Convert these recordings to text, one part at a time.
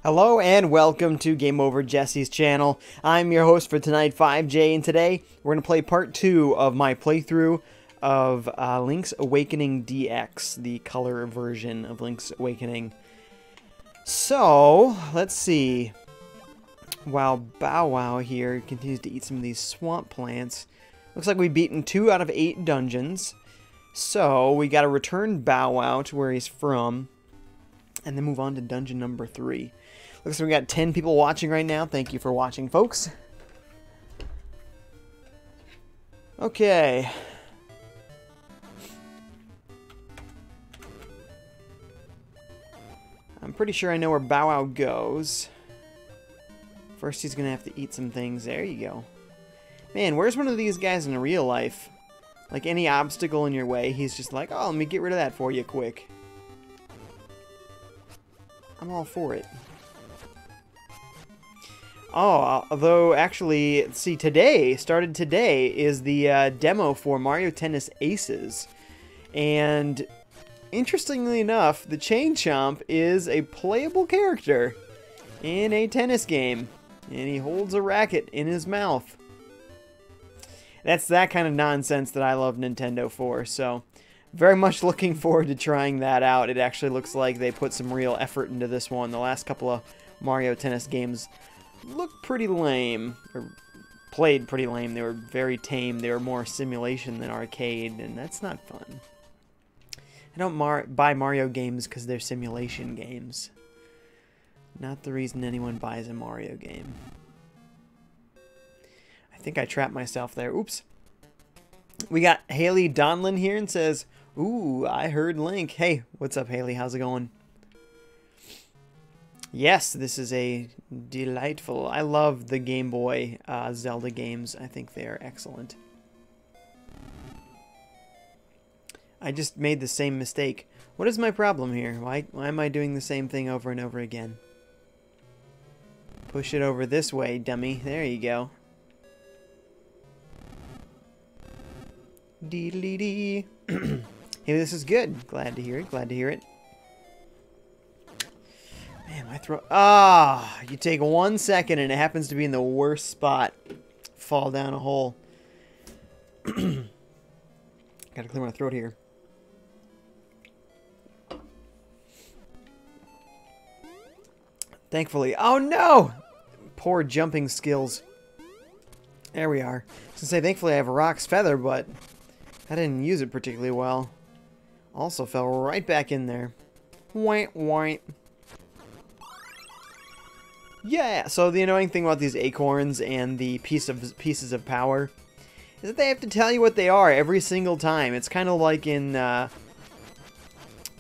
Hello and welcome to Game Over Jesse's channel. I'm your host for tonight, FiveJay, and today we're going to play part 2 of my playthrough of Link's Awakening DX, the color version of Link's Awakening. So, let's see. While Bow Wow here continues to eat some of these swamp plants, looks like we've beaten 2 out of 8 dungeons. So, we got to return Bow Wow to where he's from, and then move on to dungeon number 3. Looks like we got 10 people watching right now. Thank you for watching, folks. Okay. I'm pretty sure I know where Bow Wow goes. First, he's going to have to eat some things. There you go. Man, where's one of these guys in real life? Like, any obstacle in your way, he's just like, oh, let me get rid of that for you quick. I'm all for it. Oh, although actually, see, started today, is the demo for Mario Tennis Aces. And interestingly enough, the Chain Chomp is a playable character in a tennis game. And he holds a racket in his mouth. That's that kind of nonsense that I love Nintendo for, so very much looking forward to trying that out. It actually looks like they put some real effort into this one. The last couple of Mario Tennis games looked pretty lame, or played pretty lame. They were very tame. They were more simulation than arcade, and that's not fun. I don't buy Mario games because they're simulation games. Not the reason anyone buys a Mario game. I think I trapped myself there. Oops. We got Haley Donlin here and says, ooh, I heard Link. Hey, what's up, Haley? How's it going? Yes, this is a delightful... I love the Game Boy Zelda games. I think they are excellent. I just made the same mistake. What is my problem here? Why am I doing the same thing over and over again? Push it over this way, dummy. There you go. Dee-dee-dee. Hey, this is good. Glad to hear it. Glad to hear it. Man, my throat... Ah! You take 1 second and it happens to be in the worst spot. Fall down a hole. Gotta clear my throat here. Thankfully... Oh, no! Poor jumping skills. There we are. I was gonna say, thankfully I have a Rock's Feather, but I didn't use it particularly well. Also fell right back in there. White, white. Yeah, so the annoying thing about these acorns and the pieces of power is that they have to tell you what they are every single time. It's kind of like in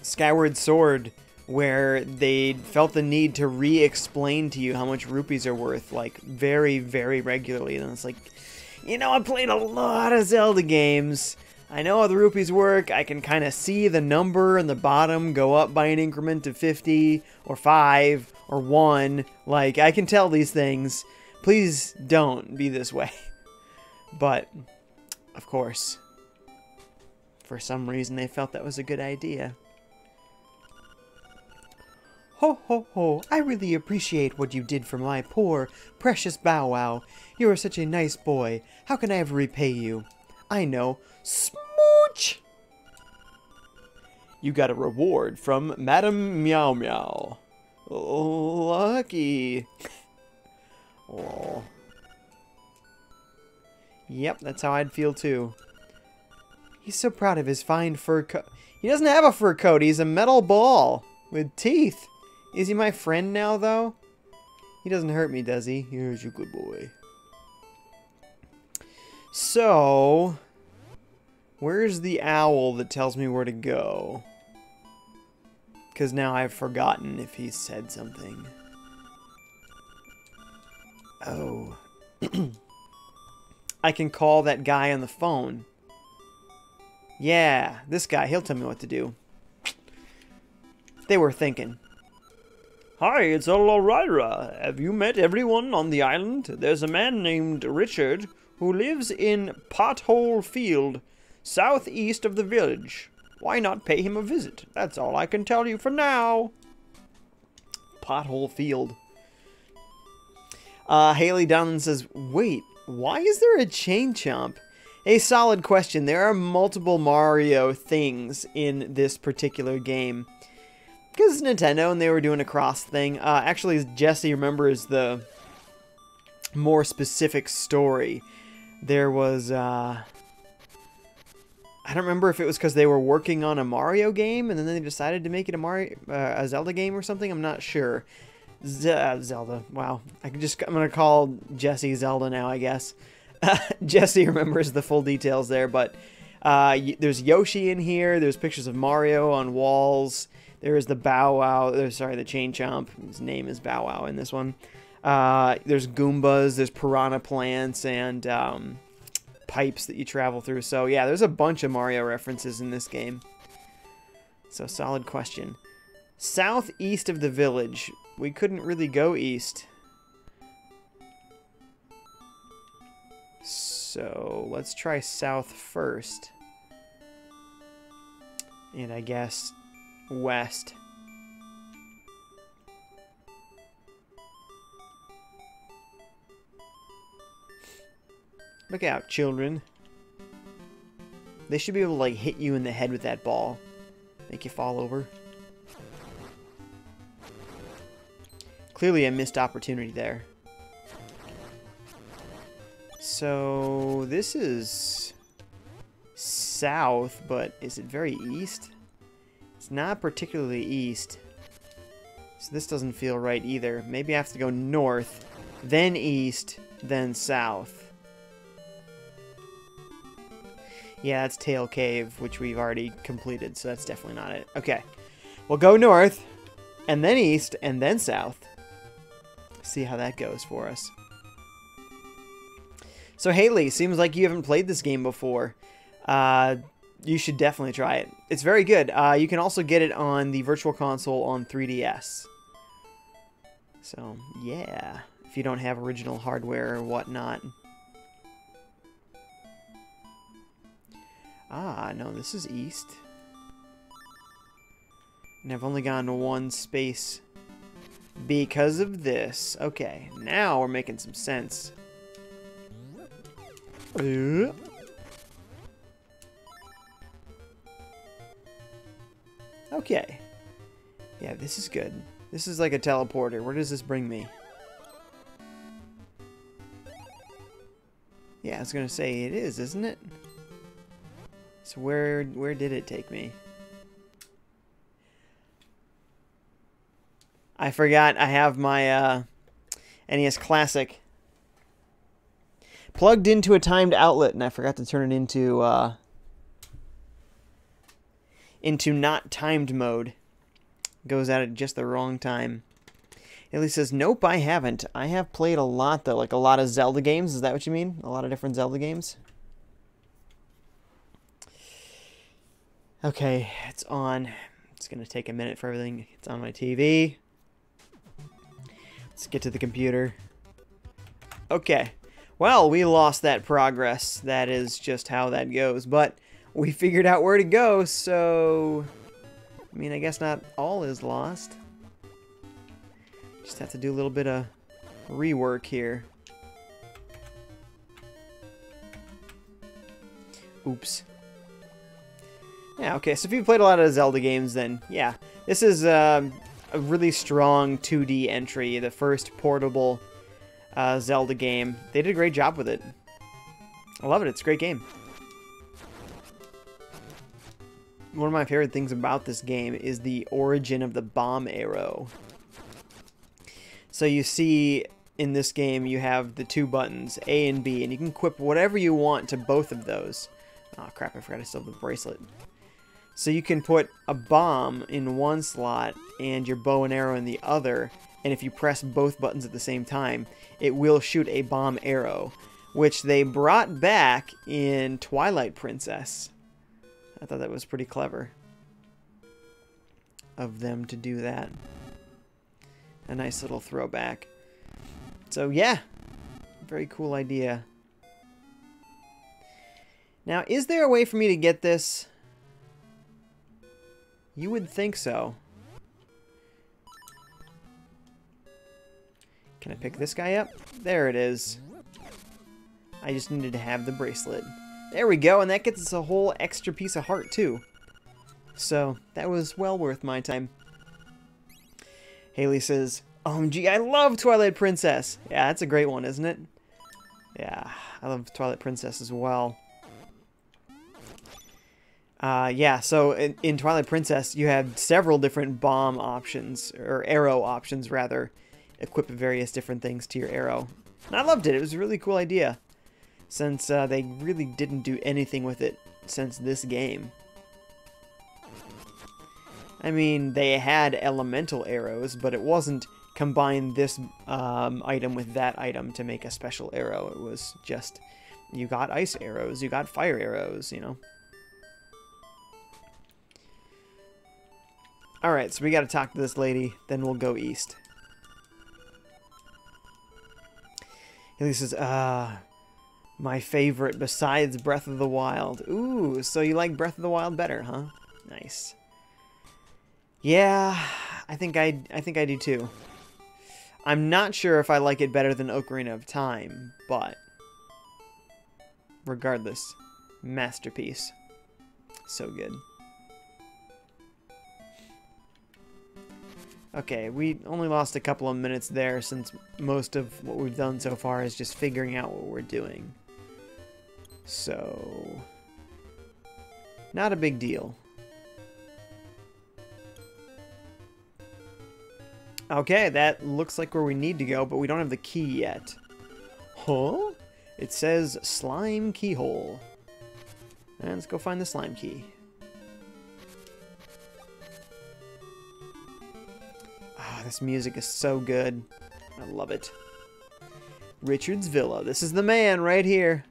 Skyward Sword, where they felt the need to re-explain to you how much rupees are worth, like, very, very regularly. And it's like, you know, I played a lot of Zelda games. I know how the rupees work. I can kind of see the number in the bottom go up by an increment of 50 or 5 or 1. Like, I can tell these things. Please don't be this way. But, of course, for some reason they felt that was a good idea. Ho, ho, ho. I really appreciate what you did for my poor, precious Bow Wow. You are such a nice boy. How can I ever repay you? I know. Smooch! You got a reward from Madam Meow Meow. Lucky. Oh. Yep, that's how I'd feel too. He's so proud of his fine fur coat. He doesn't have a fur coat. He's a metal ball with teeth. Is he my friend now, though? He doesn't hurt me, does he? Here's your good boy. So, where's the owl that tells me where to go? Because now I've forgotten if he said something. Oh. I can call that guy on the phone. Yeah, this guy, he'll tell me what to do. They were thinking. Hi, it's Olorira. Have you met everyone on the island? There's a man named Richard who lives in Pothole Field, southeast of the village. Why not pay him a visit? That's all I can tell you for now. Pothole Field. Haley Donlan says, wait, why is there a chain chomp? A solid question. There are multiple Mario things in this particular game. Because it's Nintendo and they were doing a cross thing. Actually, Jesse remembers the more specific story. There was, I don't remember if it was because they were working on a Mario game and then they decided to make it a Zelda game or something. I'm not sure. Zelda. Wow. I'm going to call Jesse Zelda now, I guess. Jesse remembers the full details there, but there's Yoshi in here. There's pictures of Mario on walls. There is the Bow Wow. Sorry, the Chain Chomp. His name is Bow Wow in this one. There's Goombas. There's Piranha Plants and pipes that you travel through. So yeah, there's a bunch of Mario references in this game. So solid question. Southeast of the village. We couldn't really go east. So let's try south first. And I guess west. Look out, children. They should be able to, like, hit you in the head with that ball. Make you fall over. Clearly a missed opportunity there. So, this is south, but is it very east? It's not particularly east. So this doesn't feel right either. Maybe I have to go north, then east, then south. Yeah, that's Tail Cave, which we've already completed, so that's definitely not it. Okay, we'll go north, and then east, and then south. See how that goes for us. So Haley, seems like you haven't played this game before. You should definitely try it. It's very good. You can also get it on the Virtual Console on 3DS. So, yeah. If you don't have original hardware or whatnot. Ah, no, this is east. And I've only gone one space because of this. Okay, now we're making some sense. Okay. Yeah, this is good. This is like a teleporter. Where does this bring me? Yeah, I was gonna say it is, isn't it? So where did it take me? I forgot I have my NES Classic plugged into a timed outlet, and I forgot to turn it into not timed mode. Goes out at just the wrong time. Haley says, nope, I haven't. I have played a lot, though, like a lot of Zelda games. Is that what you mean? A lot of different Zelda games? Okay, it's on. It's going to take a minute for everything. It's on my TV. Let's get to the computer. Okay. Well, we lost that progress. That is just how that goes. But we figured out where to go, so... I mean, I guess not all is lost. Just have to do a little bit of rework here. Oops. Yeah, okay, so if you've played a lot of Zelda games, then yeah. This is a really strong 2D entry, the first portable Zelda game. They did a great job with it. I love it, it's a great game. One of my favorite things about this game is the origin of the bomb arrow. So you see in this game you have the two buttons, A and B, and you can equip whatever you want to both of those. Oh crap, I forgot I still have the bracelet. So you can put a bomb in one slot and your bow and arrow in the other, and if you press both buttons at the same time, it will shoot a bomb arrow, which they brought back in Twilight Princess. I thought that was pretty clever of them to do that. A nice little throwback. So yeah, very cool idea. Now, is there a way for me to get this? You would think so. Can I pick this guy up? There it is. I just needed to have the bracelet. There we go, and that gets us a whole extra piece of heart, too. So, that was well worth my time. Haley says, OMG, I love Twilight Princess! Yeah, that's a great one, isn't it? Yeah, I love Twilight Princess as well. Yeah, so in Twilight Princess, you have several different bomb options, or arrow options, rather. Equip various different things to your arrow. And I loved it. It was a really cool idea, since they really didn't do anything with it since this game. I mean, they had elemental arrows, but it wasn't combine this item with that item to make a special arrow. It was just, you got ice arrows, you got fire arrows, you know. Alright, so we gotta talk to this lady, then we'll go east. Haley says, my favorite besides Breath of the Wild. Ooh, so you like Breath of the Wild better, huh? Nice. Yeah, I think I do too. I'm not sure if I like it better than Ocarina of Time, but regardless, masterpiece. So good. Okay, we only lost a couple of minutes there since most of what we've done so far is just figuring out what we're doing. So, not a big deal. Okay, that looks like where we need to go, but we don't have the key yet. Huh? It says slime keyhole. And let's go find the slime key. This music is so good. I love it. Richard's Villa. This is the man right here.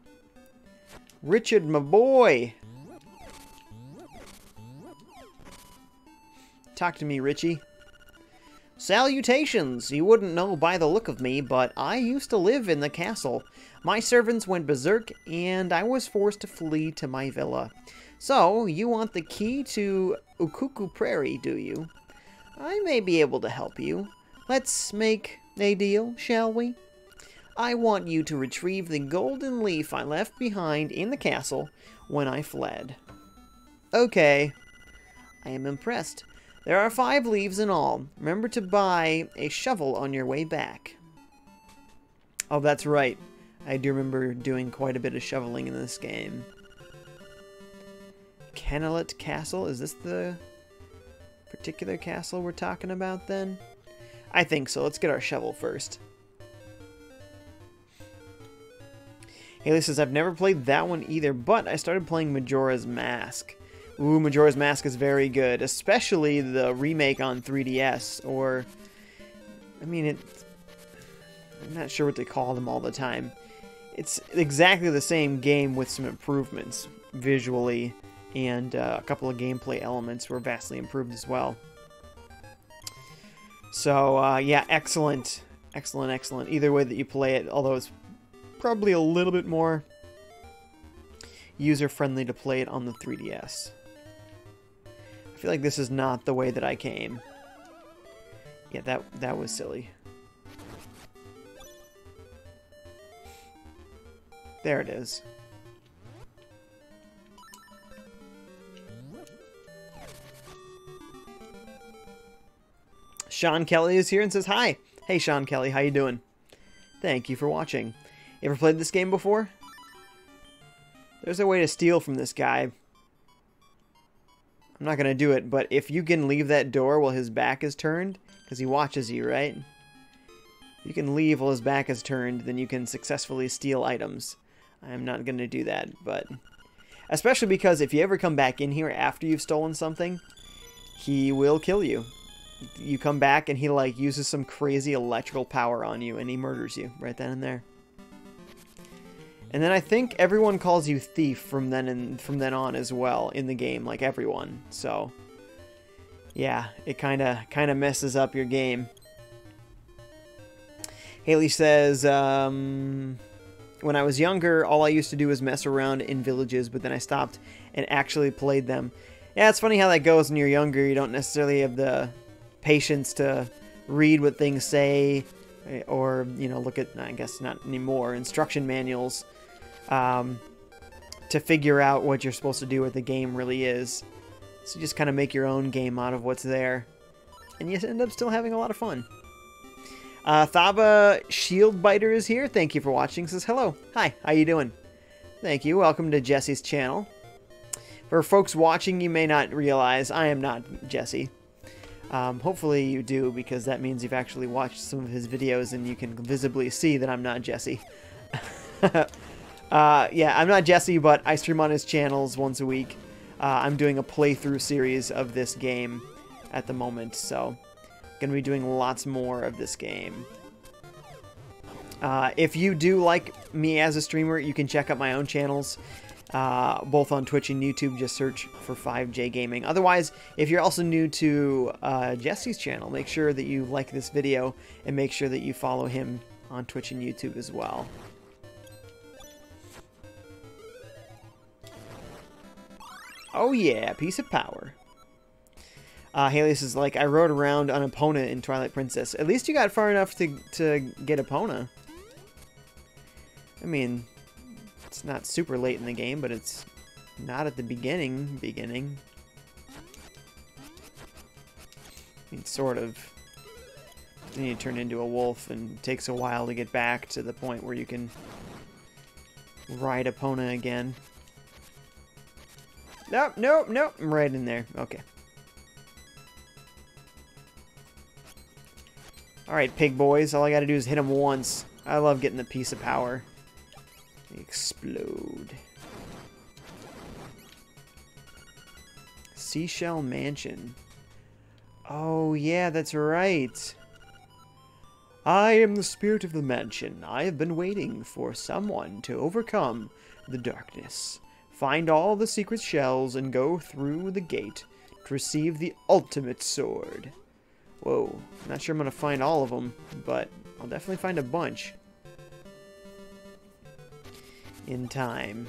Richard, my boy. Talk to me, Richie. Salutations. You wouldn't know by the look of me, but I used to live in the castle. My servants went berserk, and I was forced to flee to my villa. So, you want the key to Ukuku Prairie, do you? I may be able to help you. Let's make a deal, shall we? I want you to retrieve the golden leaf I left behind in the castle when I fled. Okay. I am impressed. There are 5 leaves in all. Remember to buy a shovel on your way back. Oh, that's right. I do remember doing quite a bit of shoveling in this game. Kennelet Castle? Is this the particular castle we're talking about then? I think so. Let's get our shovel first. Haley says, I've never played that one either, but I started playing Majora's Mask. Ooh, Majora's Mask is very good, especially the remake on 3DS, or, I mean, I'm not sure what they call them all the time. It's exactly the same game with some improvements visually, and a couple of gameplay elements were vastly improved as well. So, yeah, excellent. Excellent, excellent. Either way that you play it, although it's probably a little bit more user-friendly to play it on the 3DS. I feel like this is not the way that I came. Yeah, that was silly. There it is. Sean Kelly is here and says, hi. Hey, Sean Kelly, how you doing? Thank you for watching. You ever played this game before? There's a way to steal from this guy. I'm not going to do it, but if you can leave that door while his back is turned, because he watches you, right? You can leave while his back is turned, then you can successfully steal items. I'm not going to do that, but especially because if you ever come back in here after you've stolen something, he will kill you. You come back and he like uses some crazy electrical power on you and he murders you right then and there. And then I think everyone calls you thief from then on as well in the game, like everyone. So yeah, it kind of messes up your game. Haley says, when I was younger, all I used to do was mess around in villages, but then I stopped and actually played them. Yeah, it's funny how that goes when you're younger. You don't necessarily have the patience to read what things say or, you know, look at, I guess not anymore, instruction manuals to figure out what you're supposed to do, what the game really is. So you just kind of make your own game out of what's there, and you end up still having a lot of fun. Thaba Shieldbiter is here. Thank you for watching. Says hello. Hi, how you doing? Thank you. Welcome to Jesse's channel. For folks watching, you may not realize I am not Jesse. Hopefully you do, because that means you've actually watched some of his videos and you can visibly see that I'm not Jesse. Yeah, I'm not Jesse, but I stream on his channels once a week. I'm doing a playthrough series of this game at the moment, so going to be doing lots more of this game. If you do like me as a streamer, you can check out my own channels, both on Twitch and YouTube. Just search for FiveJay Gaming. Otherwise, if you're also new to Jesse's channel, make sure that you like this video and make sure that you follow him on Twitch and YouTube as well. Oh yeah, piece of power. Haley says, like, I rode around on Epona in Twilight Princess. At least you got far enough to get Epona. I mean, it's not super late in the game, but it's not at the beginning. I mean, sort of. Then you turn into a wolf, and it takes a while to get back to the point where you can ride Epona again. Nope, nope, nope. I'm right in there. Okay. Alright, pig boys. All I gotta do is hit them once. I love getting the piece of power. Explode. Seashell Mansion. Oh, yeah, that's right. I am the spirit of the mansion. I have been waiting for someone to overcome the darkness. Find all the secret shells and go through the gate to receive the ultimate sword. Whoa, I'm not sure I'm going to find all of them, but I'll definitely find a bunch. In time.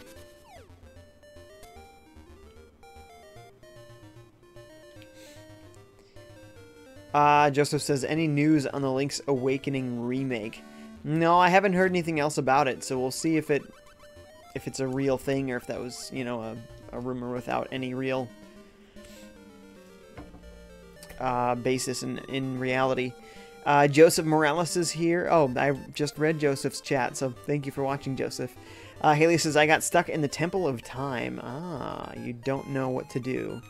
Joseph says, any news on the Link's Awakening remake? No, I haven't heard anything else about it, so we'll see if it's a real thing or if that was, you know, a rumor without any real basis in reality. Joseph Morales is here. Oh, I just read Joseph's chat, so thank you for watching, Joseph. Haley says, I got stuck in the Temple of Time. Ah, you don't know what to do.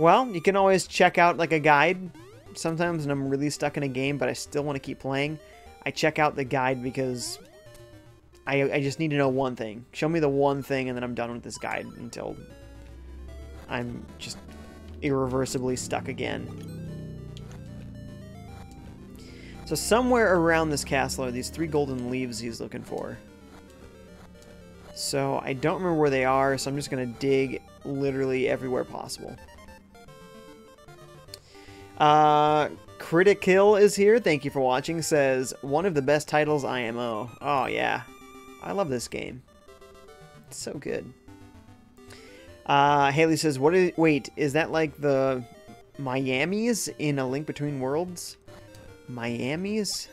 Well, you can always check out, like, a guide. Sometimes when I'm really stuck in a game, but I still want to keep playing, I check out the guide because I just need to know one thing. Show me the one thing, and then I'm done with this guide until I'm just irreversibly stuck again. So somewhere around this castle are these 3 golden leaves he's looking for. So I don't remember where they are, so I'm just going to dig literally everywhere possible. Critikill is here. Thank you for watching. Says, one of the best titles IMO. Oh, yeah. I love this game. It's so good. Haley says, wait, is that like the Miamis in A Link Between Worlds? Miamis?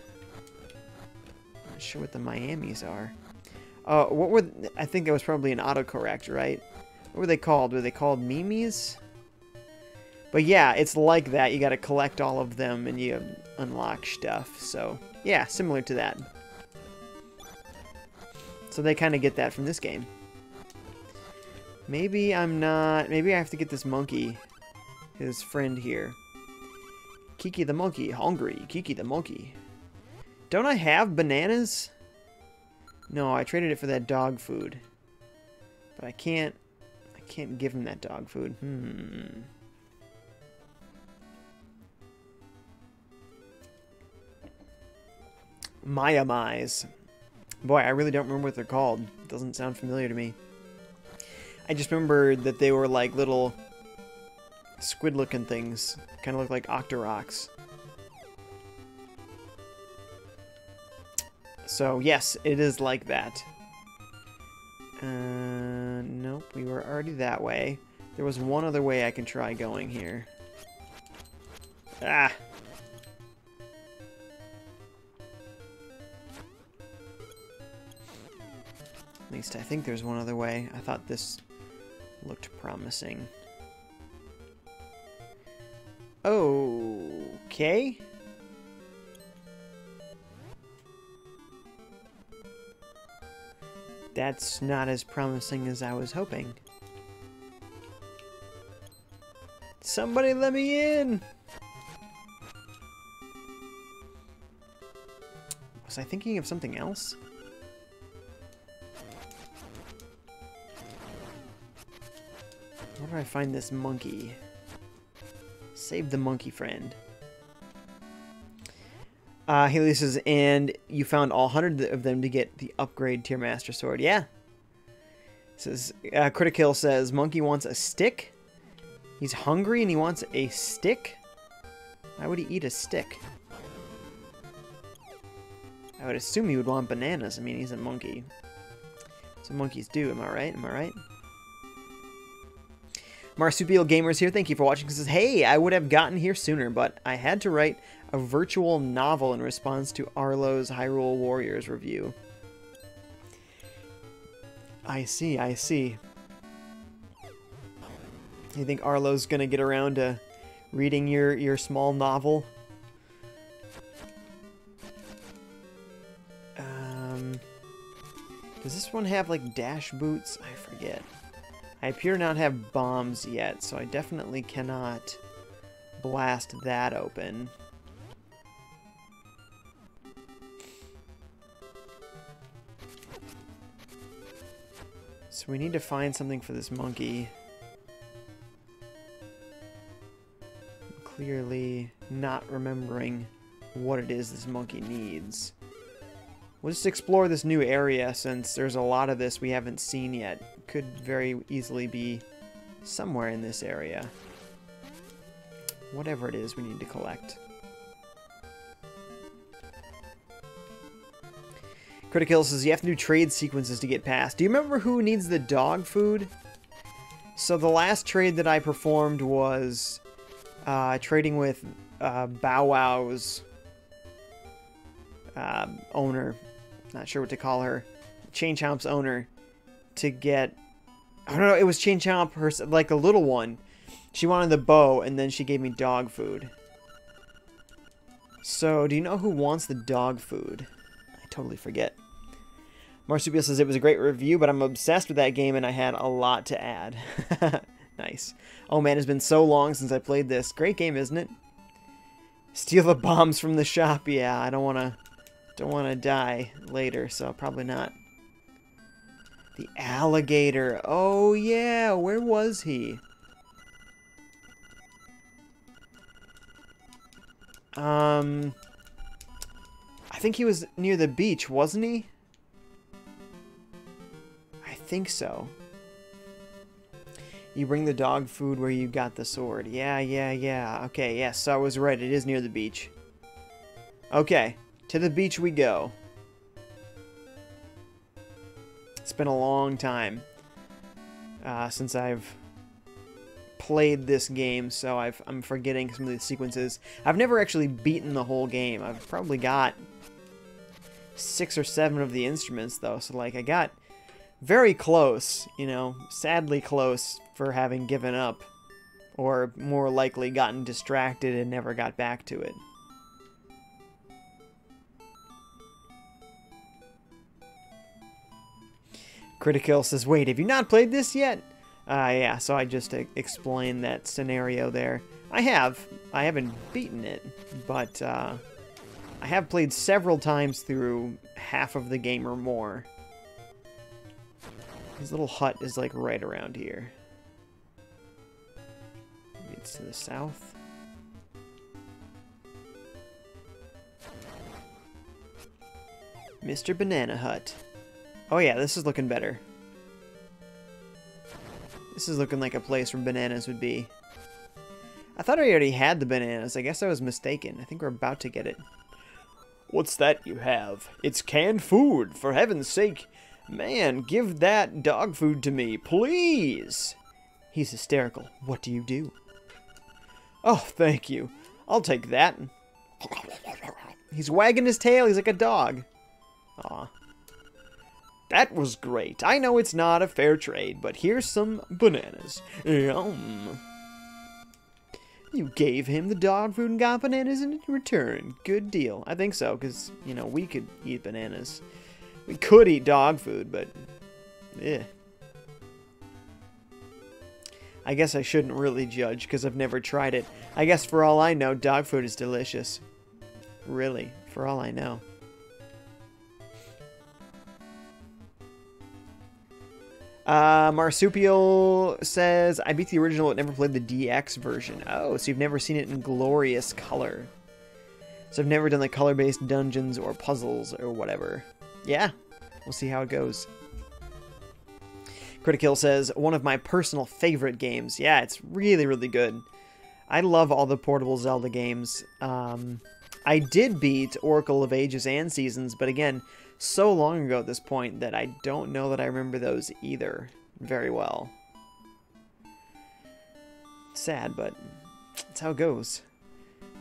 I'm not sure what the Miamis are. What were... I think it was probably an autocorrect, right? What were they called? Were they called Mimis? But yeah, it's like that. You gotta collect all of them and you unlock stuff. So, yeah, similar to that. So they kind of get that from this game. Maybe I'm not... Maybe I have to get this monkey. His friend here. Kiki the monkey. Hungry. Kiki the monkey. Don't I have bananas? No, I traded it for that dog food. But I can't give him that dog food. Miamis. Boy, I really don't remember what they're called. It doesn't sound familiar to me. I just remember that they were like little squid-looking things. Kind of look like Octoroks. So, yes, it is like that. Nope, we were already that way. There was one other way I can try going here. Ah! At least I think there's one other way. I thought this looked promising. Okay. That's not as promising as I was hoping. Somebody let me in! Was I thinking of something else? Where do I find this monkey? Save the monkey friend. Haley says, and you found all 100 of them to get the upgrade to your Master Sword. Yeah. Says, Critikill says, monkey wants a stick? He's hungry and he wants a stick? Why would he eat a stick? I would assume he would want bananas. I mean, he's a monkey. That's what monkeys do, am I right? Am I right? Marsupial Gamers here. Thank you for watching. He says, hey, I would have gotten here sooner, but I had to write a virtual novel in response to Arlo's Hyrule Warriors review. I see, I see. You think Arlo's gonna get around to reading your small novel? Does this one have, like, dash boots? I forget. I appear to not have bombs yet, so I definitely cannot blast that open. So we need to find something for this monkey. I'm clearly not remembering what it is this monkey needs. We'll just explore this new area since there's a lot of this we haven't seen yet. Could very easily be somewhere in this area. Whatever it is we need to collect. Critikill says you have to do trade sequences to get past. Do you remember who needs the dog food? So the last trade that I performed was trading with Bow Wow's owner. Not sure what to call her. Chain Chomp's owner. To get... I don't know, it was Chain Chomp, her, like a little one. She wanted the bow, and then she gave me dog food. So, do you know who wants the dog food? I totally forget. Marsupial says it was a great review, but I'm obsessed with that game, and I had a lot to add. Nice. Oh man, it's been so long since I played this. Great game, isn't it? Steal the bombs from the shop. Yeah, I don't want to die later, so probably not. The alligator. Oh yeah, where was he? I think he was near the beach, wasn't he? I think so. You bring the dog food where you got the sword. Yeah. Okay, yes, so I was right. It is near the beach. Okay, to the beach we go. It's been a long time since I've played this game, so I'm forgetting some of the sequences. I've never actually beaten the whole game. I've probably got 6 or 7 of the instruments, though, so like I got very close, you know, sadly close for having given up, or more likely gotten distracted and never got back to it. Critikill says, wait, have you not played this yet? Yeah, so I just explained that scenario there. I haven't beaten it, but I have played several times through half of the game or more. His little hut is like right around here. Maybe it's to the south. Mr. Banana Hut. Oh yeah, this is looking better. This is looking like a place where bananas would be. I thought I already had the bananas. I guess I was mistaken. I think we're about to get it. What's that you have? It's canned food, for heaven's sake. Man, give that dog food to me, please. He's hysterical. What do you do? Oh, thank you. I'll take that. He's wagging his tail. He's like a dog. Aw. That was great. I know it's not a fair trade, but here's some bananas. Yum. You gave him the dog food and got bananas in return. Good deal. I think so, because, you know, we could eat bananas. We could eat dog food, but... eh. I guess I shouldn't really judge, because I've never tried it. I guess for all I know, dog food is delicious. Really, for all I know. Marsupial says, I beat the original but never played the DX version. Oh, so you've never seen it in glorious color. So I've never done the color-based dungeons or puzzles or whatever. Yeah, we'll see how it goes. Critical says, one of my personal favorite games. Yeah, it's really, really good. I love all the portable Zelda games. I did beat Oracle of Ages and Seasons, but again, so long ago at this point that I don't know that I remember those either very well. Sad, but that's how it goes.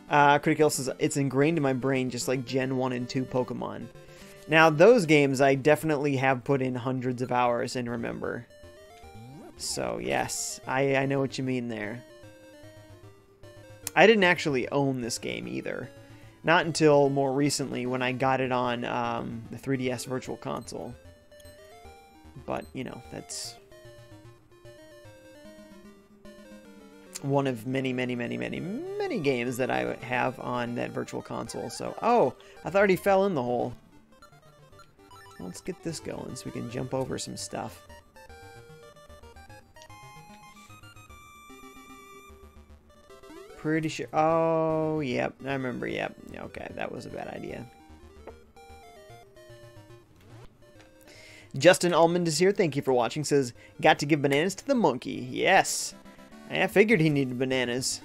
Critical says, it's ingrained in my brain just like Gen 1 and 2 Pokemon. Now, those games I definitely have put in hundreds of hours and remember. So, yes, I know what you mean there. I didn't actually own this game either. Not until more recently when I got it on the 3DS Virtual Console. But, you know, that's one of many, many, many, many, many games that I have on that Virtual Console. So, oh, I thought he fell in the hole. Let's get this going so we can jump over some stuff. Pretty sure. Oh, yep. I remember. Yep. Okay, that was a bad idea. Justin Almond is here. Thank you for watching. Says, got to give bananas to the monkey. Yes. I figured he needed bananas.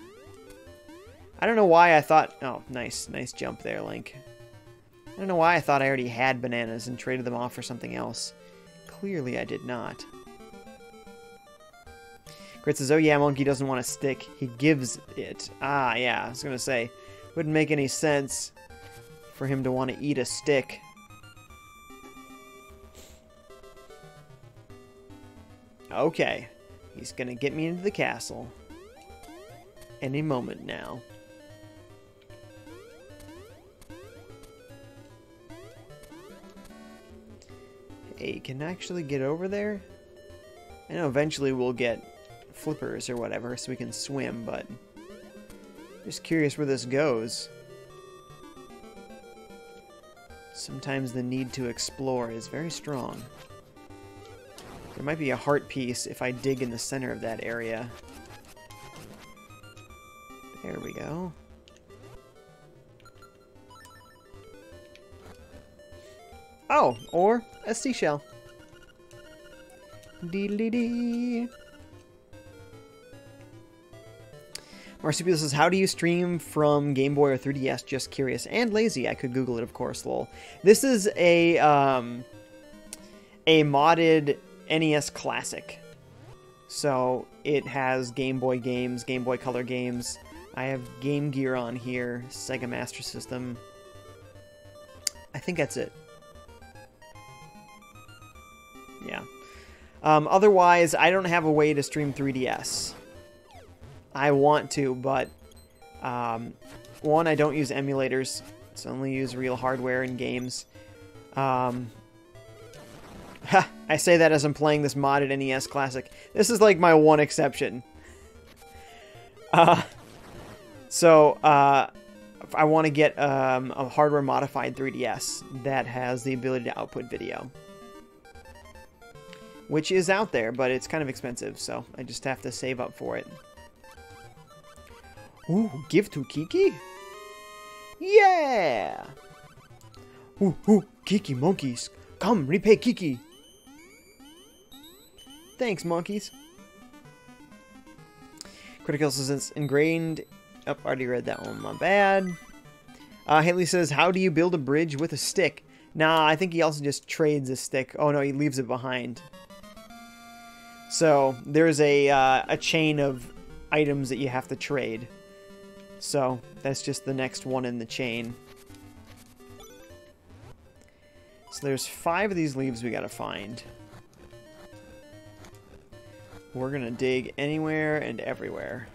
I don't know why I thought... Oh, nice. Nice jump there, Link. I don't know why I thought I already had bananas and traded them off for something else. Clearly I did not. Grit says, oh yeah, monkey doesn't want a stick. He gives it. Ah, yeah, I was going to say, wouldn't make any sense for him to want to eat a stick. Okay, he's going to get me into the castle. Any moment now. Hey, can I actually get over there? I know eventually we'll get flippers or whatever so we can swim, but just curious where this goes. Sometimes the need to explore is very strong. There might be a heart piece if I dig in the center of that area. There we go. Oh, or a seashell. Dee-dee-dee. Marsupial says, how do you stream from Game Boy or 3DS? Just curious. And lazy. I could Google it, of course, lol. This is a modded NES Classic. So it has Game Boy games, Game Boy Color games. I have Game Gear on here, Sega Master System. I think that's it. Yeah. Otherwise, I don't have a way to stream 3DS. I want to, but one, I don't use emulators. So I only use real hardware in games. I say that as I'm playing this modded NES Classic. This is like my one exception. So I want to get a hardware modified 3DS that has the ability to output video. Which is out there, but it's kind of expensive, so I just have to save up for it. Ooh, give to Kiki? Yeah! Ooh, Kiki monkeys. Come, repay Kiki. Thanks, monkeys. Critical says it's ingrained. Oh, already read that one, my bad. Haley says, how do you build a bridge with a stick? Nah, I think he also just trades a stick. Oh no, he leaves it behind. So, there's a chain of items that you have to trade. So, that's just the next one in the chain. So there's 5 of these leaves we gotta find. We're gonna dig anywhere and everywhere.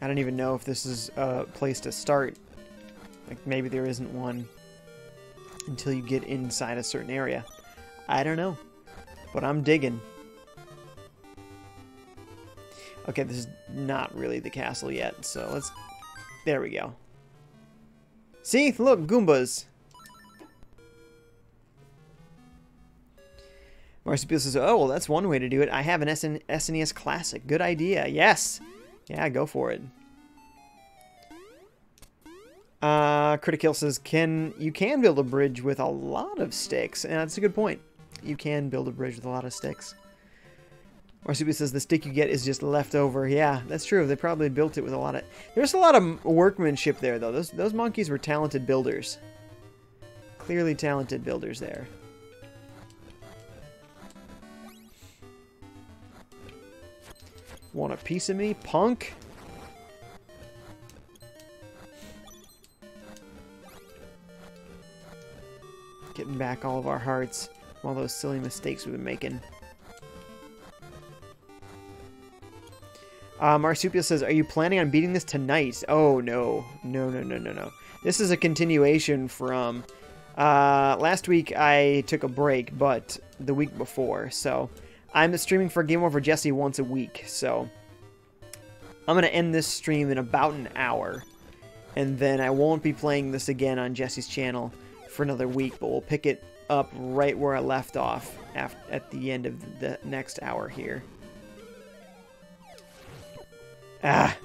I don't even know if this is a place to start. Like, maybe there isn't one until you get inside a certain area. I don't know. But I'm digging. Okay, this is not really the castle yet, so let's... There we go. See? Look, Goombas! Marsupial says, oh, well, that's one way to do it. I have an SNES Classic. Good idea. Yes! Yeah, go for it. Critical says, you can build a bridge with a lot of sticks. And that's a good point. You can build a bridge with a lot of sticks. Marsupial says, the stick you get is just left over. Yeah, that's true. They probably built it with a lot of... There's a lot of workmanship there, though. Those monkeys were talented builders. Clearly talented builders there. Want a piece of me, punk? Getting back all of our hearts from all those silly mistakes we've been making. Marsupial says, are you planning on beating this tonight? Oh, no. No. This is a continuation from... last week I took a break, but the week before, so... I'm streaming for GameOver Jesse once a week, so... I'm going to end this stream in about an hour. And then I won't be playing this again on Jesse's channel for another week, but we'll pick it up right where I left off at the end of the next hour here. Ah!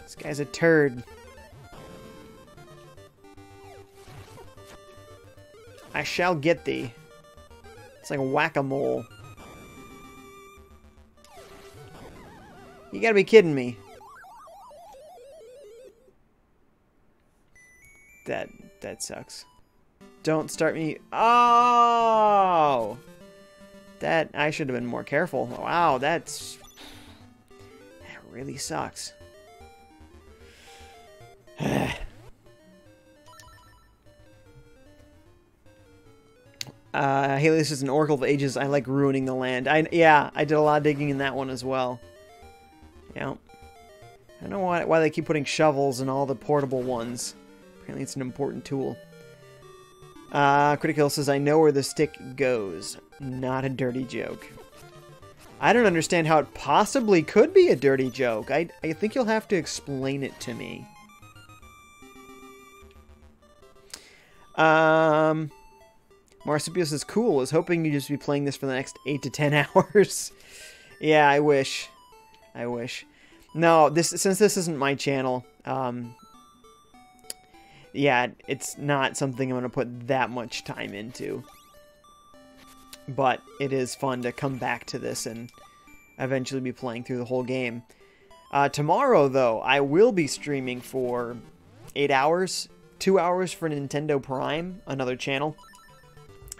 This guy's a turd. I shall get thee. It's like a whack-a-mole. You gotta be kidding me. That sucks. Don't start me. Oh! That, I should have been more careful. Wow, that really sucks. Haley, this is an Oracle of Ages. I like ruining the land. Yeah, I did a lot of digging in that one as well. Yeah. I don't know why they keep putting shovels in all the portable ones. Apparently it's an important tool. Critical says, I know where the stick goes. Not a dirty joke. I don't understand how it possibly could be a dirty joke. I think you'll have to explain it to me. Marsupial says, cool. I was hoping you'd just be playing this for the next 8 to 10 hours. Yeah, I wish. I wish. No, since this isn't my channel, yeah, it's not something I'm going to put that much time into. But it is fun to come back to this and eventually be playing through the whole game. Tomorrow, though, I will be streaming for 8 hours, 2 hours for Nintendo Prime, another channel,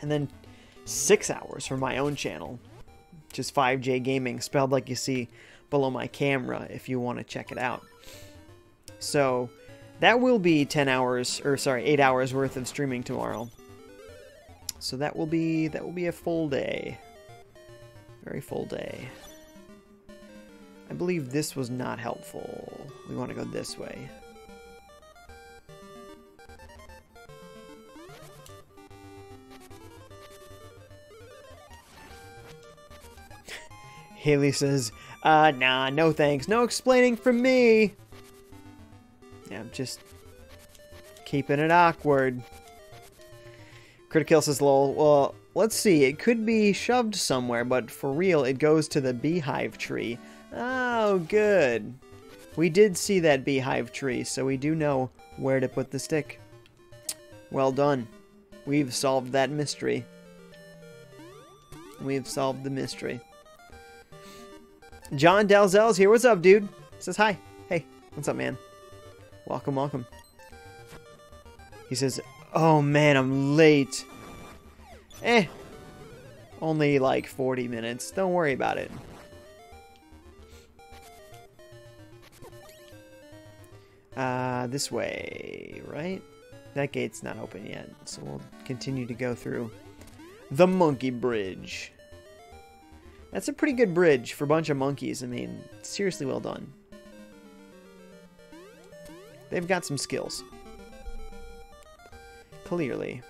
and then 6 hours for my own channel, which is FiveJay Gaming, spelled like you see below my camera if you want to check it out. So that will be 8 hours worth of streaming tomorrow. So that will be a full day. Very full day. I believe this was not helpful. We want to go this way. Haley says, nah, no thanks. No explaining from me. Yeah, I'm just keeping it awkward. Critical says, lol, well, let's see. It could be shoved somewhere, but for real, it goes to the beehive tree. Oh, good. We did see that beehive tree, so we do know where to put the stick. Well done. We've solved that mystery. We've solved the mystery. John Dalzell's here. What's up, dude? Says hi. Hey, what's up, man? Welcome, welcome. He says, oh man, I'm late. Only like 40 minutes. Don't worry about it. This way, right? That gate's not open yet, so we'll continue to go through the monkey bridge. That's a pretty good bridge for a bunch of monkeys. I mean, seriously well done. They've got some skills. Clearly.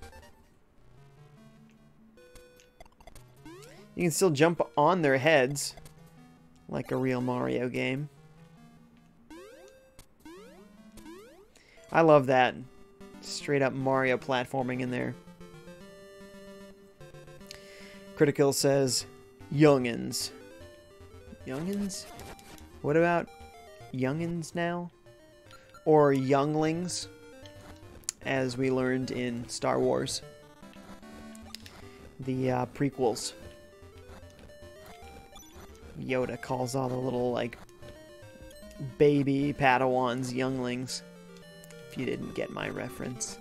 You can still jump on their heads like a real Mario game. I love that. Straight up Mario platforming in there. Critical says, youngins. Youngins? What about youngins now? Or younglings, as we learned in Star Wars. The prequels. Yoda calls all the little, like, baby Padawans younglings. If you didn't get my reference.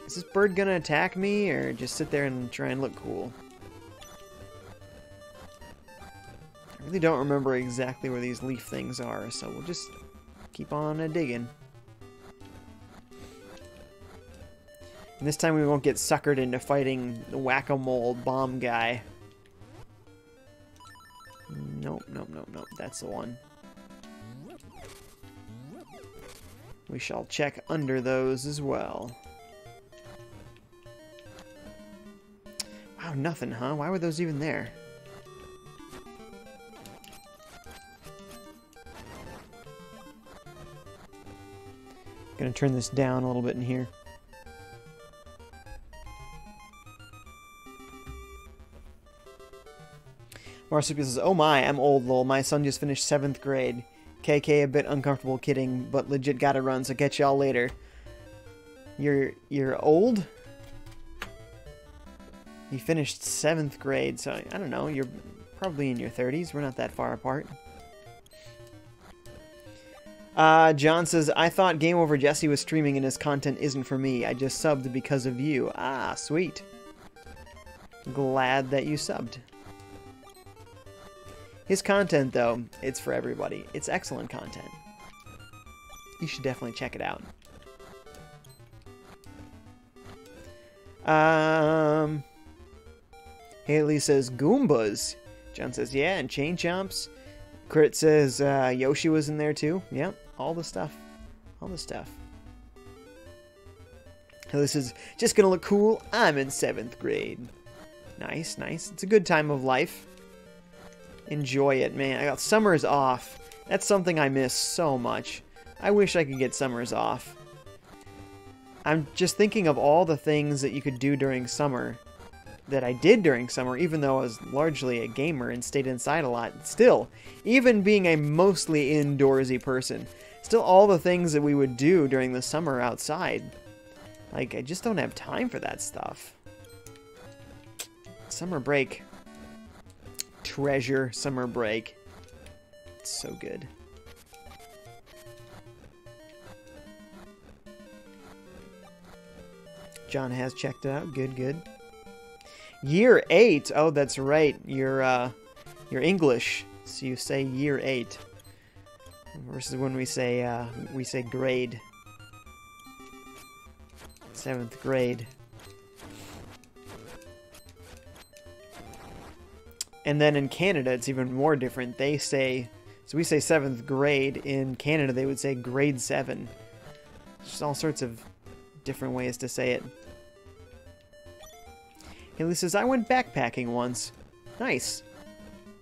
Is this bird gonna attack me, or just sit there and try and look cool? I really don't remember exactly where these leaf things are, so we'll just keep on digging. And this time we won't get suckered into fighting the whack-a-mole bomb guy. Nope, nope, nope, nope. That's the one. We shall check under those as well. Wow, nothing, huh? Why were those even there? Gonna turn this down a little bit in here. Marsupial says, oh my, I'm old, lol. My son just finished 7th grade. KK, a bit uncomfortable, kidding, but legit gotta run, so catch y'all later. You're old? You finished 7th grade, so I don't know, you're probably in your 30s. We're not that far apart. John says, I thought GameOver Jesse was streaming and his content isn't for me. I just subbed because of you. Ah, sweet. Glad that you subbed. His content, though, it's for everybody. It's excellent content. You should definitely check it out. Haley says, Goombas. John says, yeah, and Chain Chomps. Crit says, Yoshi was in there, too. Yep, all the stuff. All the stuff. Haley says, just gonna look cool. I'm in 7th grade. Nice, nice. It's a good time of life. Enjoy it, man. I got summers off. That's something I miss so much. I wish I could get summers off. I'm just thinking of all the things that you could do during summer that I did during summer, even though I was largely a gamer and stayed inside a lot. Still, even being a mostly indoorsy person, still all the things that we would do during the summer outside. Like, I just don't have time for that stuff. Summer break. Treasure summer break. It's so good. John has checked it out. Good, good. Year 8. Oh, that's right. You're English, so you say year 8 versus when we say grade. 7th grade. And then in Canada, it's even more different. They say, so we say 7th grade. In Canada, they would say grade 7. Just all sorts of different ways to say it. Haley says, I went backpacking once. Nice.